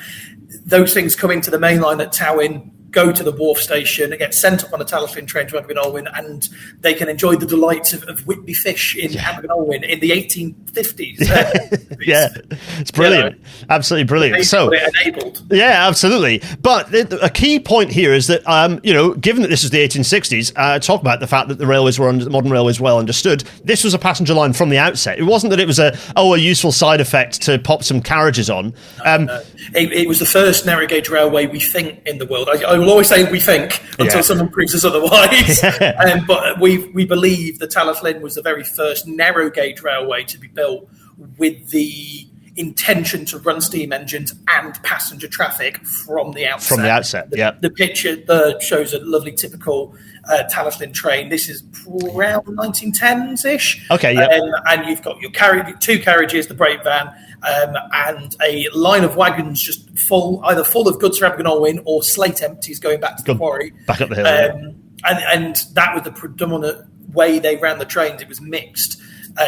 G: those things coming to the main line at Towyn, go to the wharf station and get sent up on a Talyllyn train to Abergynolwyn, and they can enjoy the delights of Whitby fish in Abergynolwyn in the 1850s.
A: It's brilliant. Absolutely brilliant. So
G: it enabled.
A: Yeah, absolutely. But a key point here is that, given that this is the 1860s, talk about the fact that the modern railways well understood, this was a passenger line from the outset. It wasn't that it was a useful side effect to pop some carriages on.
G: It was the first narrow gauge railway, we think, in the world. I will always say we think until someone proves us otherwise. But we believe the Talyllyn was the very first narrow gauge railway to be built with the intention to run steam engines and passenger traffic from the outset.
A: From the outset, yeah.
G: The picture shows a lovely typical Talyllyn train. This is around 1910s-ish.
A: Okay, yeah.
G: And you've got your two carriages, the brake van, and a line of wagons just either full of goods for Abergynolwyn or slate empties going back to the quarry.
A: Back up the hill.
G: And that was the predominant way they ran the trains. It was mixed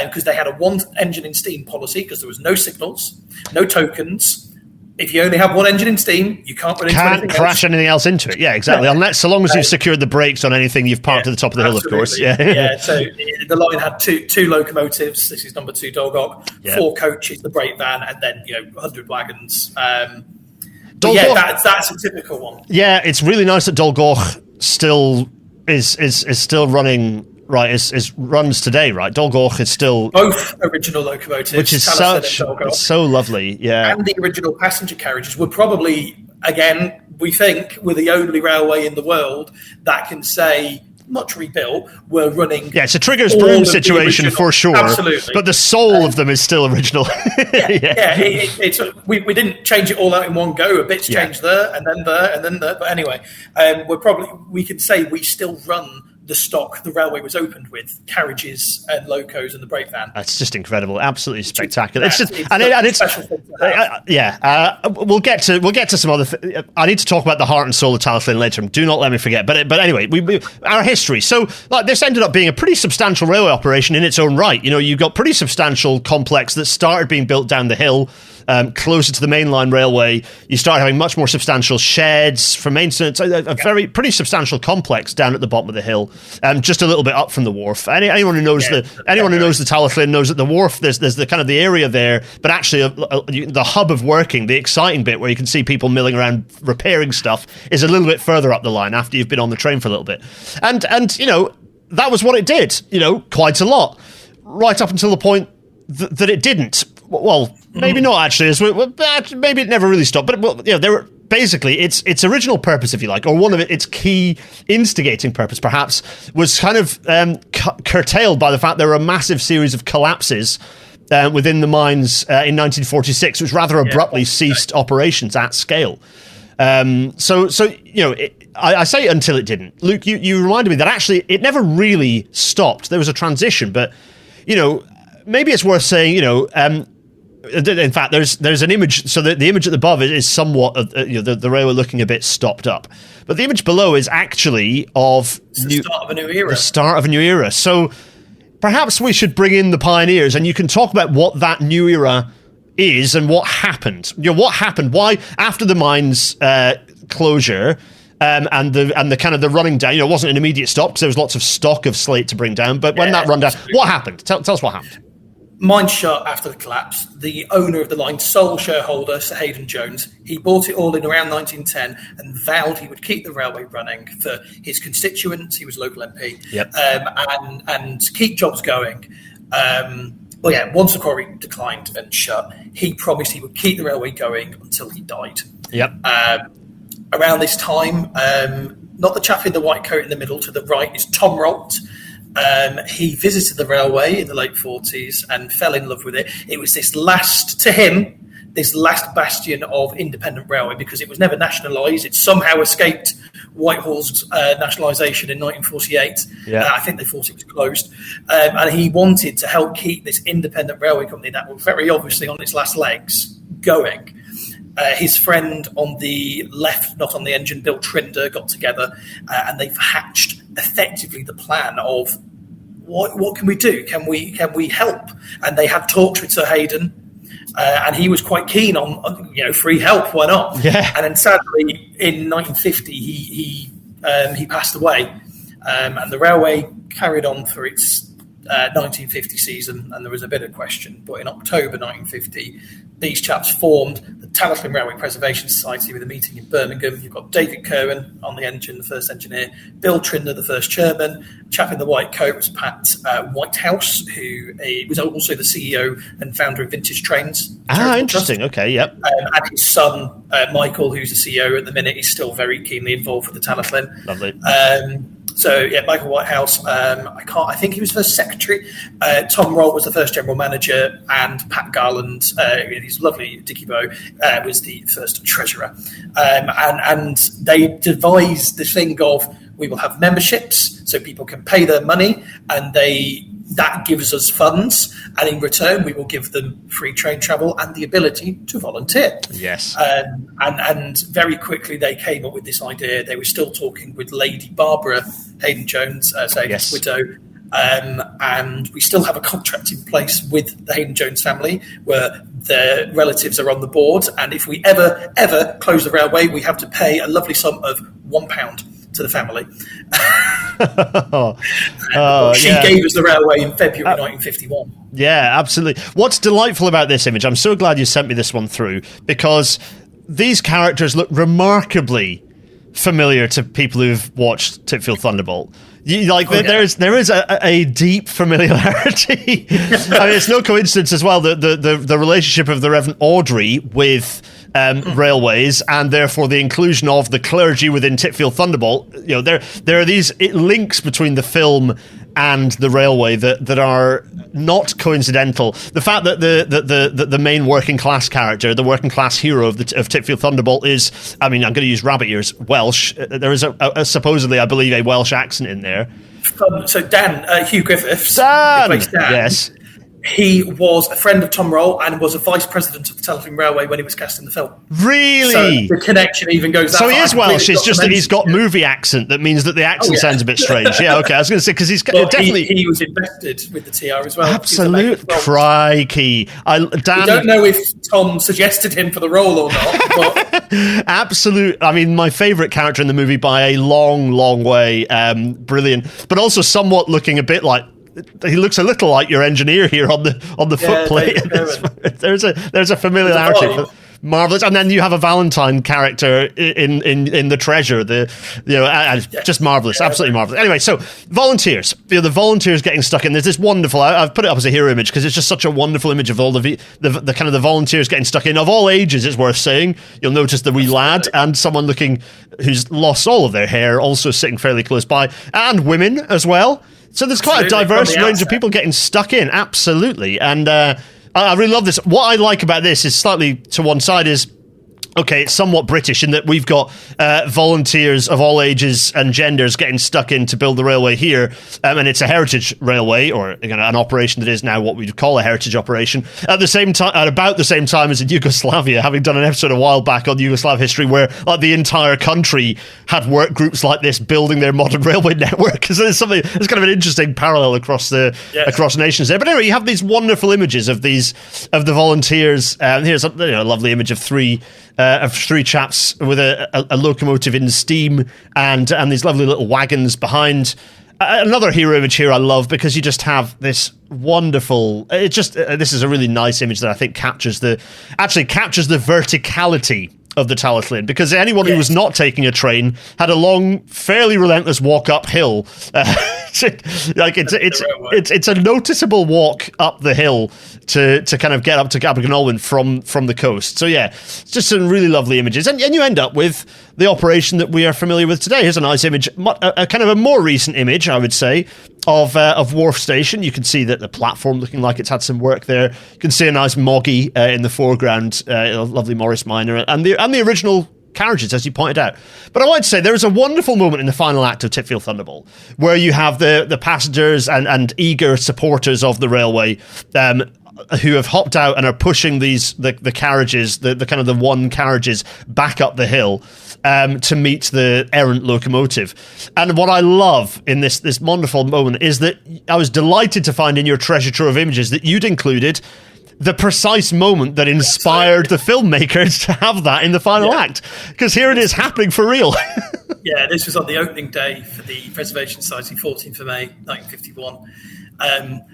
G: because they had a one engine in steam policy because there was no signals, no tokens. If you only have one engine in steam, you can't run into anything
A: crash anything else into it. Yeah, exactly. Unless, so long as you've secured the brakes on anything you've parked at the top of the hill, of course. Yeah.
G: So the line had two locomotives. This is number 2 Dolgog, 4 coaches, the brake van, and then 100 wagons. That's a typical one. Yeah,
A: it's really nice that Dolgoch still is still running. Right, is runs today, right? Dolgoch is still
G: both original locomotives,
A: which is so lovely, yeah.
G: And the original passenger carriages were probably, again, we think, we're the only railway in the world that can say much rebuilt. We're running.
A: Yeah, it's a Triggers Broom situation for sure.
G: Absolutely,
A: but the soul of them is still original.
G: We didn't change it all out in one go. A bit's changed there, and then there, and then there. But anyway, we can say we still run the stock the railway was opened with, carriages and locos and the brake van.
A: That's just incredible, absolutely spectacular. We'll get to some other. I need to talk about the heart and soul of Talyllyn later. Do not let me forget. But anyway, our history. So this ended up being a pretty substantial railway operation in its own right. You've got pretty substantial complex that started being built down the hill. Closer to the mainline railway, you start having much more substantial sheds for maintenance. A pretty substantial complex down at the bottom of the hill, just a little bit up from the wharf. Anyone who knows the Talyllyn knows that the wharf. There's the kind of the area there, but actually the hub of working, the exciting bit where you can see people milling around repairing stuff, is a little bit further up the line after you've been on the train for a little bit. And that was what it did. Quite a lot, right up until the point that it didn't. Well, maybe not actually. Maybe it never really stopped. But there were basically its original purpose, if you like, or one of its key instigating purpose, perhaps, was kind of curtailed by the fact there were a massive series of collapses within the mines in 1946, which rather abruptly ceased operations at scale. I say until it didn't. Luke, you reminded me that actually it never really stopped. There was a transition, but maybe it's worth saying. In fact, there's an image. So the image at the above is somewhat the railway looking a bit stopped up, but the image below is actually of
G: the start of a new era.
A: The start of a new era. So perhaps we should bring in the pioneers, and you can talk about what that new era is and what happened. What happened? Why after the mines closure and the kind of the running down? It wasn't an immediate stop because there was lots of stock of slate to bring down. But when that run down, what happened? Tell us what happened.
G: Mine shut after the collapse. The owner of the line, sole shareholder, Sir Hayden Jones, he bought it all in around 1910 and vowed he would keep the railway running for his constituents. He was a local MP, and keep jobs going. Once the quarry declined and shut, he promised he would keep the railway going until he died. Around this time, not the chap in the white coat in the middle, to the right is Tom Rolt. He visited the railway in the late 40s and fell in love with it. It was this last bastion of independent railway because it was never nationalised. It somehow escaped Whitehall's nationalisation in 1948. I think they thought it was closed. And he wanted to help keep this independent railway company that was very obviously on its last legs going. His friend on the left, not on the engine, Bill Trinder, got together and they've hatched effectively the plan of what can we do? Can we help? And they had talks with Sir Hayden, and he was quite keen on free help. Why not?
A: Yeah.
G: And then sadly, in 1950, he passed away, and the railway carried on for its 1950 season, and there was a bit of question. But in October 1950, these chaps formed the Talyllyn Railway Preservation Society with a meeting in Birmingham. You've got David Cohen on the engine, the first engineer, Bill Trinder, the first chairman. Chap in the white coat was Pat Whitehouse, who was also the CEO and founder of Vintage Trains.
A: Interesting. Trust. Okay, yep.
G: And his son, Michael, who's the CEO at the minute, is still very keenly involved with the Talyllyn.
A: Lovely.
G: So yeah, Michael Whitehouse. I think he was first secretary. Tom Roll was the first general manager, and Pat Garland, his lovely Dickie Bow, was the first treasurer. And they devised this thing of, we will have memberships, so people can pay their money, and that gives us funds, and in return we will give them free train travel and the ability to volunteer.
A: Yes.
G: And very quickly they came up with this idea. They were still talking with Lady Barbara Hayden-Jones, Hayden's widow, and we still have a contract in place with the Hayden-Jones family where their relatives are on the board, and if we ever close the railway, we have to pay a lovely sum of £1 to the family. She gave us the railway in February 1951.
A: Yeah, absolutely. What's delightful about this image, I'm so glad you sent me this one through, because these characters look remarkably familiar to people who've watched Titfield Thunderbolt. There is a deep familiarity. I mean, it's no coincidence as well that the relationship of the Reverend Audrey with railways, and therefore the inclusion of the clergy within Titfield Thunderbolt. There are these links between the film and the railway that are not coincidental. The fact that the main working class character, the working class hero of Titfield Thunderbolt is, I mean, I'm going to use rabbit ears, Welsh. There is a supposedly, I believe, a Welsh accent in there.
G: So Dan, Hugh Griffiths,
A: Dan,
G: who plays Dan,
A: yes.
G: He was a friend of Tom Roll and was a vice president of the Telephone Railway when he was cast in the film.
A: Really?
G: So the connection even goes that
A: So he
G: far.
A: is Welsh, it's just that he's got movie accent that means that the accent sounds a bit strange. Yeah, okay, I was going to say, because he's definitely...
G: He was invested with the TR as well.
A: Absolute crikey. Dan,
G: we don't know if Tom suggested him for the role or not, but...
A: Absolute, I mean, my favourite character in the movie by a long, long way. Brilliant. But also somewhat looking a bit like, he looks a little like your engineer here on the footplate. There's a familiarity. Marvelous. And then you have a Valentine character in the treasure. Just marvelous, absolutely marvelous. Anyway, so volunteers. The volunteers getting stuck in. There's this wonderful. I've put it up as a hero image because it's just such a wonderful image of all the kind of the volunteers getting stuck in of all ages. It's worth saying. You'll notice the wee lad and someone who's lost all of their hair, also sitting fairly close by, and women as well. So there's quite a diverse range of people getting stuck in, absolutely. And I really love this. What I like about this is slightly to one side is, okay, it's somewhat British in that we've got volunteers of all ages and genders getting stuck in to build the railway here, and it's a heritage railway, or an operation that is now what we'd call a heritage operation. At about the same time as in Yugoslavia, having done an episode a while back on Yugoslav history, where the entire country had work groups like this building their modern railway network. So there's kind of an interesting parallel across nations there. But anyway, you have these wonderful images of the volunteers. Here's a lovely image of three chaps with a locomotive in steam and these lovely little wagons behind. Another hero image here I love because you just have this wonderful. This is a really nice image that I think captures the verticality of the Talyllyn, because anyone who was not taking a train had a long, fairly relentless walk uphill. It's a noticeable walk up the hill to kind of get up to Abergynolwyn from the coast. So yeah, it's just some really lovely images, and you end up with the operation that we are familiar with today. Here's a nice image, a kind of a more recent image, I would say, of Wharf Station. You can see that the platform looking like it's had some work there. You can see a nice Moggy in the foreground, a lovely Morris Minor, and the original carriages, as you pointed out. But I want to say there is a wonderful moment in the final act of Titfield Thunderbolt where you have the passengers and eager supporters of the railway who have hopped out and are pushing the carriages, the kind of the one carriages back up the hill to meet the errant locomotive. And what I love in this wonderful moment is that I was delighted to find in your treasure trove of images that you'd included the precise moment that inspired the filmmakers to have that in the final act, because here it is happening for real.
G: Yeah, this was on the opening day for the Preservation Society, 14th of May 1951.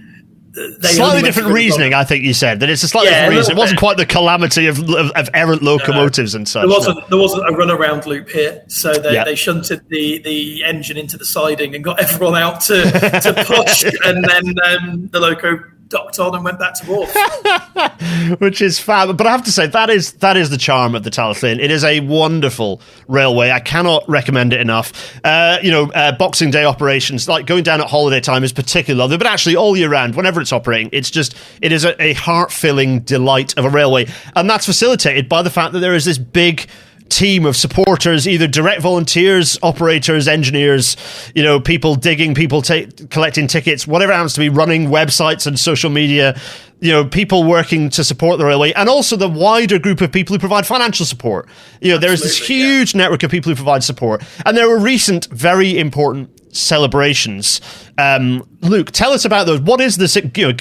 A: Slightly different reasoning, I think you said, that it's a slightly different reason. It wasn't quite the calamity of errant locomotives and such.
G: There wasn't a runaround loop here, so they shunted the engine into the siding and got everyone out to push, and then the loco docked on and went back to wharf.
A: Which is fab. But I have to say, that is the charm of the Tallaght Lane. It is a wonderful railway. I cannot recommend it enough. Boxing Day operations, like going down at holiday time, is particularly lovely, but actually all year round, whenever it's operating, it is a heart-filling delight of a railway. And that's facilitated by the fact that there is this big team of supporters, either direct volunteers, operators, engineers, people digging, people collecting tickets, whatever it happens to be, running websites and social media, people working to support the railway, and also the wider group of people who provide financial support. There's this huge network of people who provide support. And there were recent, very important celebrations. Luke, tell us about those. What is this?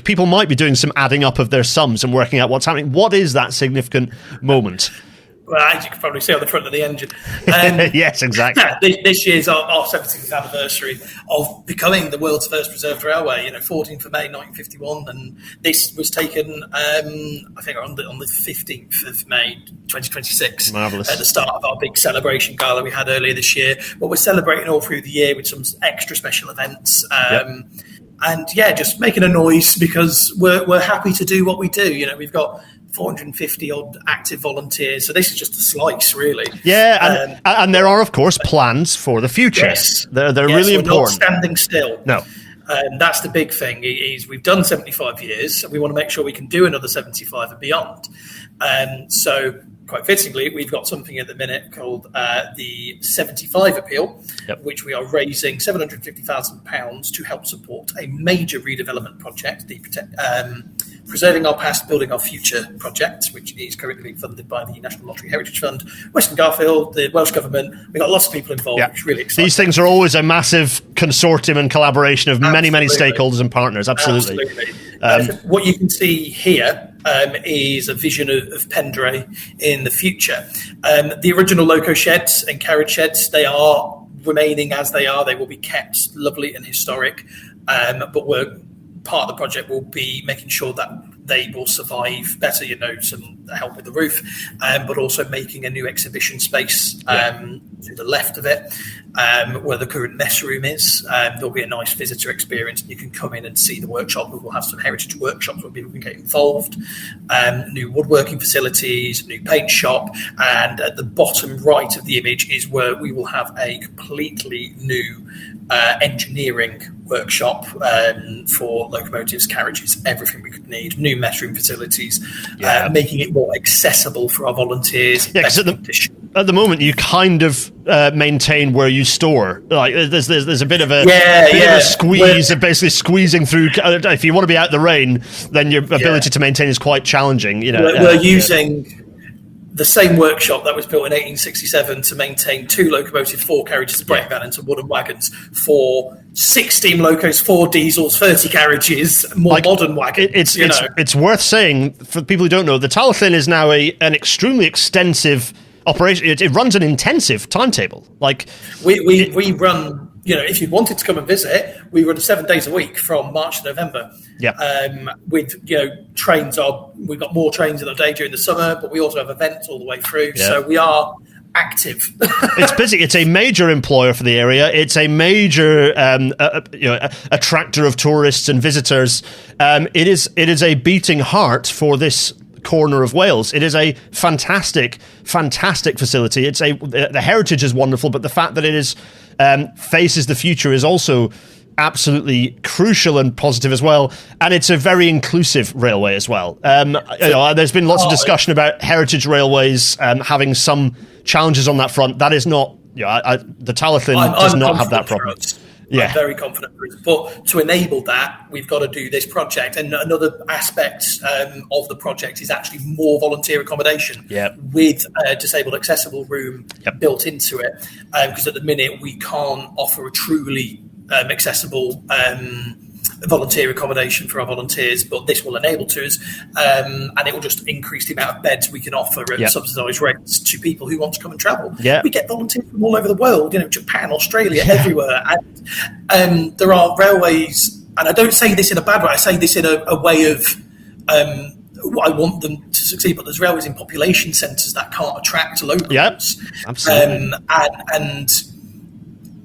A: People might be doing some adding up of their sums and working out what's happening. What is that significant moment?
G: Well, as you can probably see on the front of the engine.
A: Yes, exactly.
G: This year's our 70th anniversary of becoming the world's first preserved railway, 14th of May 1951. And this was taken, I think, on the 15th of May 2026.
A: Marvellous.
G: At the start of our big celebration gala we had earlier this year. But we're celebrating all through the year with some extra special events. And just making a noise because we're happy to do what we do. We've got 450 odd active volunteers, so this is just a slice, really. And there are, of course, plans for the future.
A: Yes, they're really important.
G: We're not standing still.
A: No,
G: that's the big thing. Is we've done 75 years, and we want to make sure we can do another 75 and beyond. So, quite fittingly, we've got something at the minute called the 75 Appeal, which we are raising £750,000 to help support a major redevelopment project, the Preserving Our Past, Building Our Future project, which is currently funded by the National Lottery Heritage Fund, Western Garfield, the Welsh Government. We've got lots of people involved, which is really exciting.
A: These things are always a massive consortium and collaboration of many stakeholders and partners. Absolutely.
G: What you can see here is a vision of Pendray in the future. The original loco sheds and carriage sheds, they are remaining as they are. They will be kept lovely and historic, but part of the project will be making sure that they will survive better, some help with the roof, but also making a new exhibition space to the left of it, where the current mess room is. There'll be a nice visitor experience. You can come in and see the workshop. We will have some heritage workshops where people can get involved, new woodworking facilities, new paint shop, and at the bottom right of the image is where we will have a completely new engineering workshop for locomotives, carriages, everything we could need, new mess room facilities, making it more accessible for our volunteers.
A: Yeah, because at the moment you kind of maintain where you store. Like there's a bit of a squeeze of basically squeezing through. If you want to be out the rain, then your ability to maintain is quite challenging.
G: We're using the same workshop that was built in 1867 to maintain 2 locomotives, 4 carriages, a brake van, and some wooden wagons for 16 locos, 4 diesels, 30 carriages, more modern wagons.
A: It's worth saying for people who don't know, the Tallaght Lane is now an extremely extensive operation. It runs an intensive timetable. Like
G: we run. If you wanted to come and visit, we run 7 days a week from March to November. With trains we've got more trains in the day during the summer, but we also have events all the way through. So we are active.
A: It's busy. It's a major employer for the area. It's a major attractor of tourists and visitors. It is a beating heart for this corner of Wales. It is a fantastic facility. The heritage is wonderful, but the fact that it is faces the future is also absolutely crucial and positive as well. And it's a very inclusive railway as well. There's been lots of discussion about heritage railways having some challenges on that front. That is not. The Tallaght Lane does not have that problem.
G: I'm very confident. But to enable that, we've got to do this project. And another aspect of the project is actually more volunteer accommodation with a disabled accessible room built into it. Because at the minute, we can't offer a truly accessible volunteer accommodation for our volunteers, but this will enable to us, and it will just increase the amount of beds we can offer at subsidised rates to people who want to come and travel. We get volunteers from all over the world, Japan, Australia, everywhere, and there are railways, and I don't say this in a bad way, I say this in a way of I want them to succeed, but there's railways in population centres that can't attract locals.
A: Absolutely.
G: And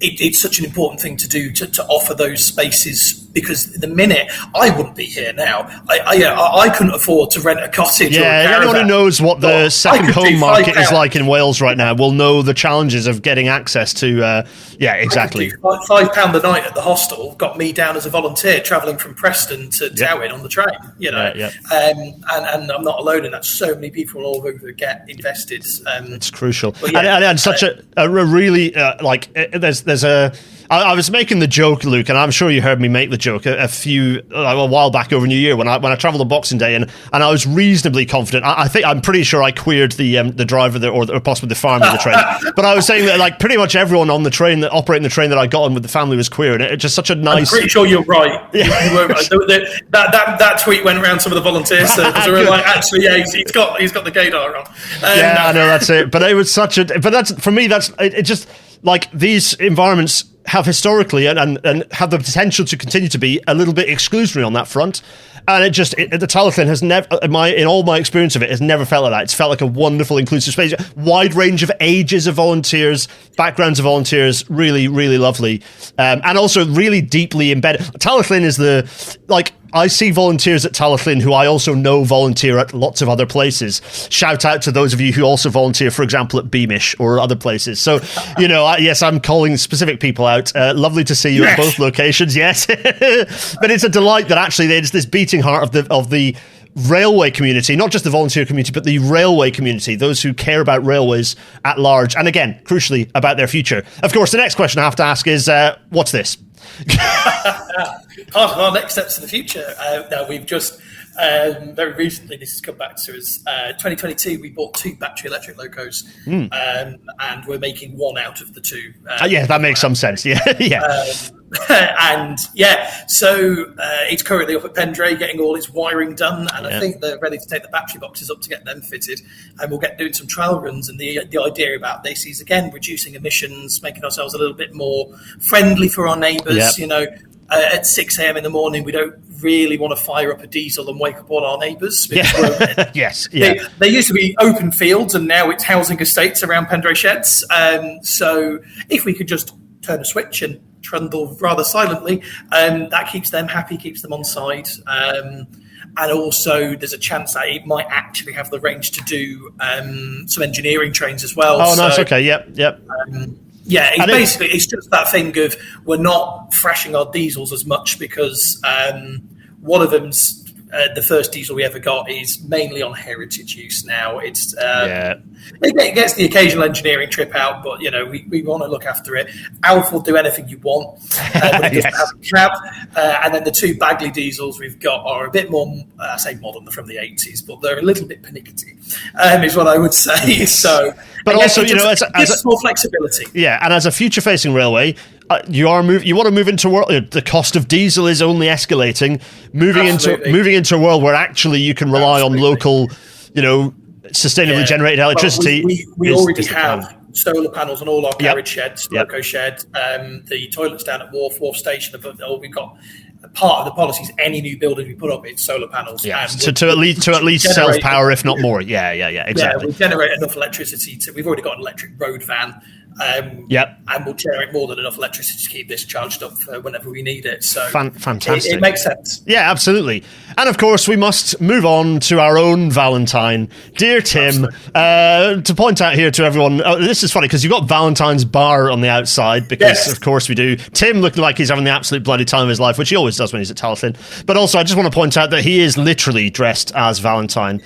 G: it's such an important thing to do to offer those spaces because the minute I wouldn't be here now, I couldn't afford to rent a cottage.
A: Yeah,
G: or a
A: anyone who knows what the second home market is like in Wales right now will know the challenges of getting access to. Exactly.
G: £5 a night at the hostel got me down as a volunteer travelling from Preston to Towyn on the train. And I'm not alone in that. So many people all over get invested.
A: It's crucial, and such a really there's a. I was making the joke, Luke, and I'm sure you heard me make the joke a while back over New Year when I travelled on Boxing Day, and I was reasonably confident. I'm pretty sure I queered the driver there, or possibly the farmer of the train. But I was saying that like pretty much everyone on the train that operating the train that I got on with the family was queer, and it's just such a nice.
G: I'm pretty sure you're right. Yeah. You were right. That tweet went around some of the volunteer circles. They were like, actually, yeah, he's got the gaydar on.
A: I know that's it. But it was such a. But that's for me. That's it. Just like these environments have historically and have the potential to continue to be a little bit exclusionary on that front, and the Talyllyn has never, in all my experience of it, has never felt like that. It's felt like a wonderful inclusive space, wide range of ages of volunteers, backgrounds of volunteers, really, really lovely, and also really deeply embedded. Talyllyn is I see volunteers at Talyllyn who I also know volunteer at lots of other places. Shout out to those of you who also volunteer, for example, at Beamish or other places. So, yes, I'm calling specific people out. Lovely to see you at both locations. Yes. But it's a delight that actually there's this beating heart of the railway community, not just the volunteer community, but the railway community, those who care about railways at large. And again, crucially, about their future. Of course, the next question I have to ask is, what's this?
G: Part of our next steps in the future. Now we've just very recently, this has come back to us. 2022, we bought 2 battery electric locos, and we're making one out of the 2.
A: That makes some sense. Yeah.
G: So it's currently up at Pendray getting all its wiring done, and I think they're ready to take the battery boxes up to get them fitted, and we'll get doing some trial runs. And the idea about this is again reducing emissions, making ourselves a little bit more friendly for our neighbours. At 6 a.m. in the morning, we don't really want to fire up a diesel and wake up all our neighbours.
A: Yes.
G: There used to be open fields, and now it's housing estates around Pendray sheds. So if we could just turn a switch and trundle rather silently, that keeps them happy, keeps them on side. And also there's a chance that it might actually have the range to do some engineering trains as well.
A: Oh, nice. Okay. Yep.
G: It's just that thing of we're not thrashing our diesels as much because one of them's the first diesel we ever got is mainly on heritage use now. It's it gets the occasional engineering trip out, but we want to look after it. Alf will do anything you want, but it doesn't have a cab. And then the 2 Bagley diesels we've got are a bit more, I say modern, they're from the 80s, but they're a little bit pernickety, is what I would say. So,
A: but also,
G: it's more flexibility.
A: Yeah, and as a future-facing railway, you want to move into a world. The cost of diesel is only escalating. Moving into a world where actually you can rely on local, sustainably generated electricity.
G: We already have solar panels on all our carriage sheds, loco shed, the toilets down at Wharf Station. We've got part of the policy is any new building we put up, it's solar panels.
A: Yeah, to at least self power, if not more. Yeah, exactly.
G: Yeah, we generate enough electricity we've already got an electric road van. And we'll generate more than enough electricity to keep this charged up for whenever we need it. So
A: fantastic.
G: It makes sense.
A: Yeah, absolutely. And of course, we must move on to our own Valentine, dear Tim. To point out here to everyone, this is funny because you've got Valentine's bar on the outside because, of course, we do. Tim looking like he's having the absolute bloody time of his life, which he always does when he's at Talyllyn. But also, I just want to point out that he is literally dressed as Valentine.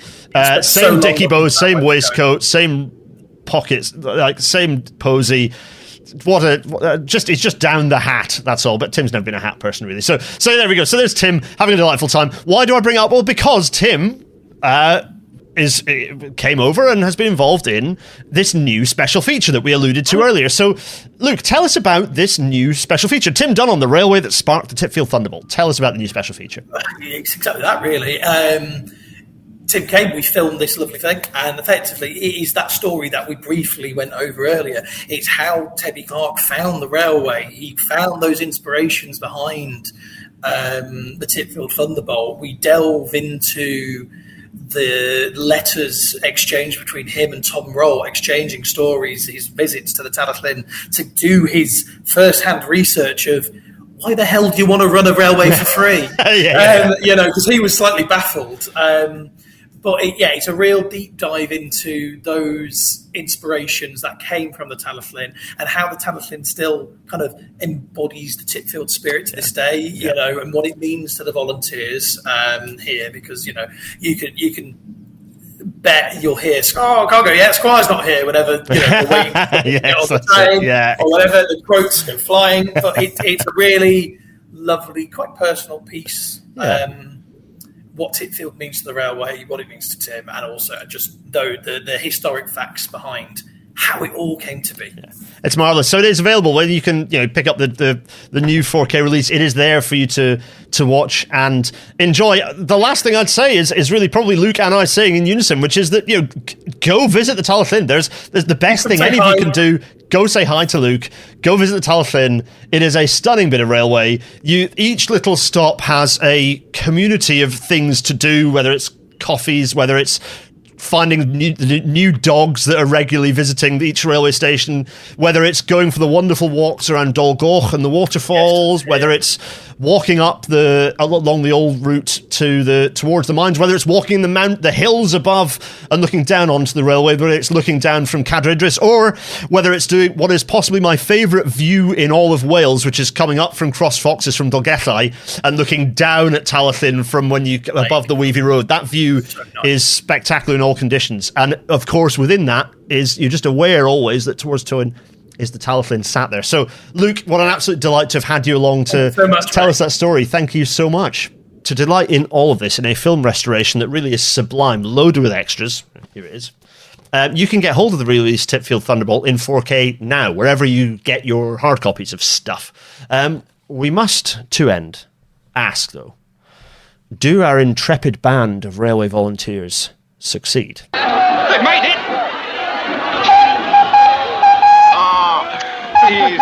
A: Same dicky bows, same waistcoat, same pockets, like same posy. It's just down the hat, that's all. But Tim's never been a hat person, really. So there we go. So there's Tim having a delightful time. Why do I bring it up? Well, because Tim came over and has been involved in this new special feature that we alluded to earlier. So, Luke, tell us about this new special feature. Tim Dunn on the railway that sparked the Titfield Thunderbolt. Tell us about the new special feature.
G: It's exactly that, really. Tim came, we filmed this lovely thing, and effectively it is that story that we briefly went over earlier. It's how Teddy Clark found the railway. He found those inspirations behind the Titfield Thunderbolt. We delve into the letters exchanged between him and Tom Roll, exchanging stories, his visits to the Talyllyn, to do his first-hand research of why the hell do you want to run a railway for free? Because he was slightly baffled. But it's a real deep dive into those inspirations that came from the Talyllyn and how the Talyllyn still kind of embodies the Titfield spirit to this day, and what it means to the volunteers here. Because you can bet you'll hear, Cargo, Squire's not here, whenever we're waiting to get on the train or whatever. The quotes go flying, but it's a really lovely, quite personal piece. What Titfield means to the railway, what it means to Tim, and also just the historic facts behind how it all came to be. Yeah.
A: It's marvelous. So it is available. When you can pick up the new 4K release, it is there for you to watch and enjoy. The last thing I'd say is really probably Luke and I saying in unison, which is that go visit the Talyllyn. There's the best thing any of you can do. Go say hi to Luke. Go visit the Talyllyn. It is a stunning bit of railway. Each little stop has a community of things to do, whether it's coffees, whether it's finding new dogs that are regularly visiting each railway station, whether it's going for the wonderful walks around Dolgoch and the waterfalls, whether it's walking up along the old route towards the mines, whether it's walking the hills above and looking down onto the railway, whether it's looking down from Cadair Idris, or whether it's doing what is possibly my favourite view in all of Wales, which is coming up from Cross Foxes from Dolgellau and looking down at Talyllyn from above the Weavy Road. That view is spectacular in all conditions, and of course within that is you're just aware always that towards Tywyn is the Talyllyn sat there. So Luke, what an absolute delight to have had you along to tell us that story. Thank you so much. To delight in all of this in a film restoration that really is sublime, loaded with extras, here it is, you can get hold of the re-released Titfield Thunderbolt in 4K now, wherever you get your hard copies of stuff. We must, to end, ask though, do our intrepid band of railway volunteers succeed?
F: They've made it! Please.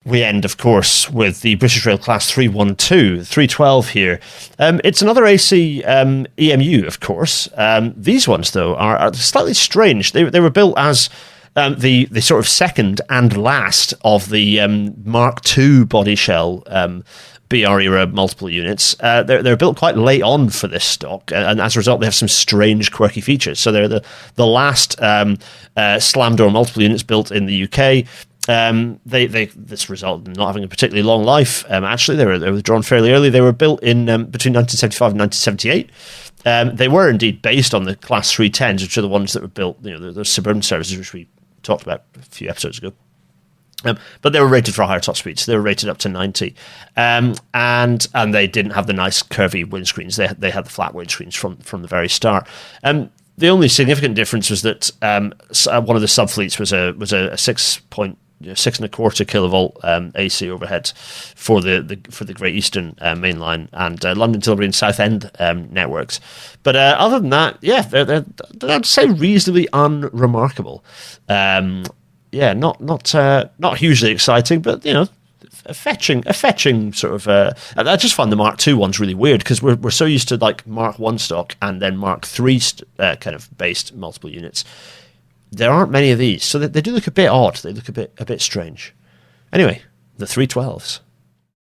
A: We end, of course, with the British Rail Class 312, 312 here. It's another AC EMU, of course. These ones, though, are slightly strange. They were built as the sort of second and last of the Mark II body shell BR era multiple units. They're built quite late on for this stock, and as a result, they have some strange, quirky features. So they're the last slam door multiple units built in the UK. This resulted in not having a particularly long life. Actually, they were withdrawn fairly early. They were built in between 1975 and 1978. They were indeed based on the Class 310s, which are the ones that were built, the suburban services, which we talked about a few episodes ago. But they were rated for higher top speeds. They were rated up to 90, and they didn't have the nice curvy windscreens. They had the flat windscreens from the very start. The only significant difference was that one of the subfleets was a 6.6 6.25 kilovolt AC overhead for the Great Eastern Main Line and London Tilbury and Southend networks. But other than that, yeah, they're I'd say reasonably unremarkable. Not hugely exciting, but a fetching sort of. I just find the Mark II ones really weird because we're so used to like Mark I stock and then Mark III kind of based multiple units. There aren't many of these, so they do look a bit odd. They look a bit strange. Anyway, the 312s.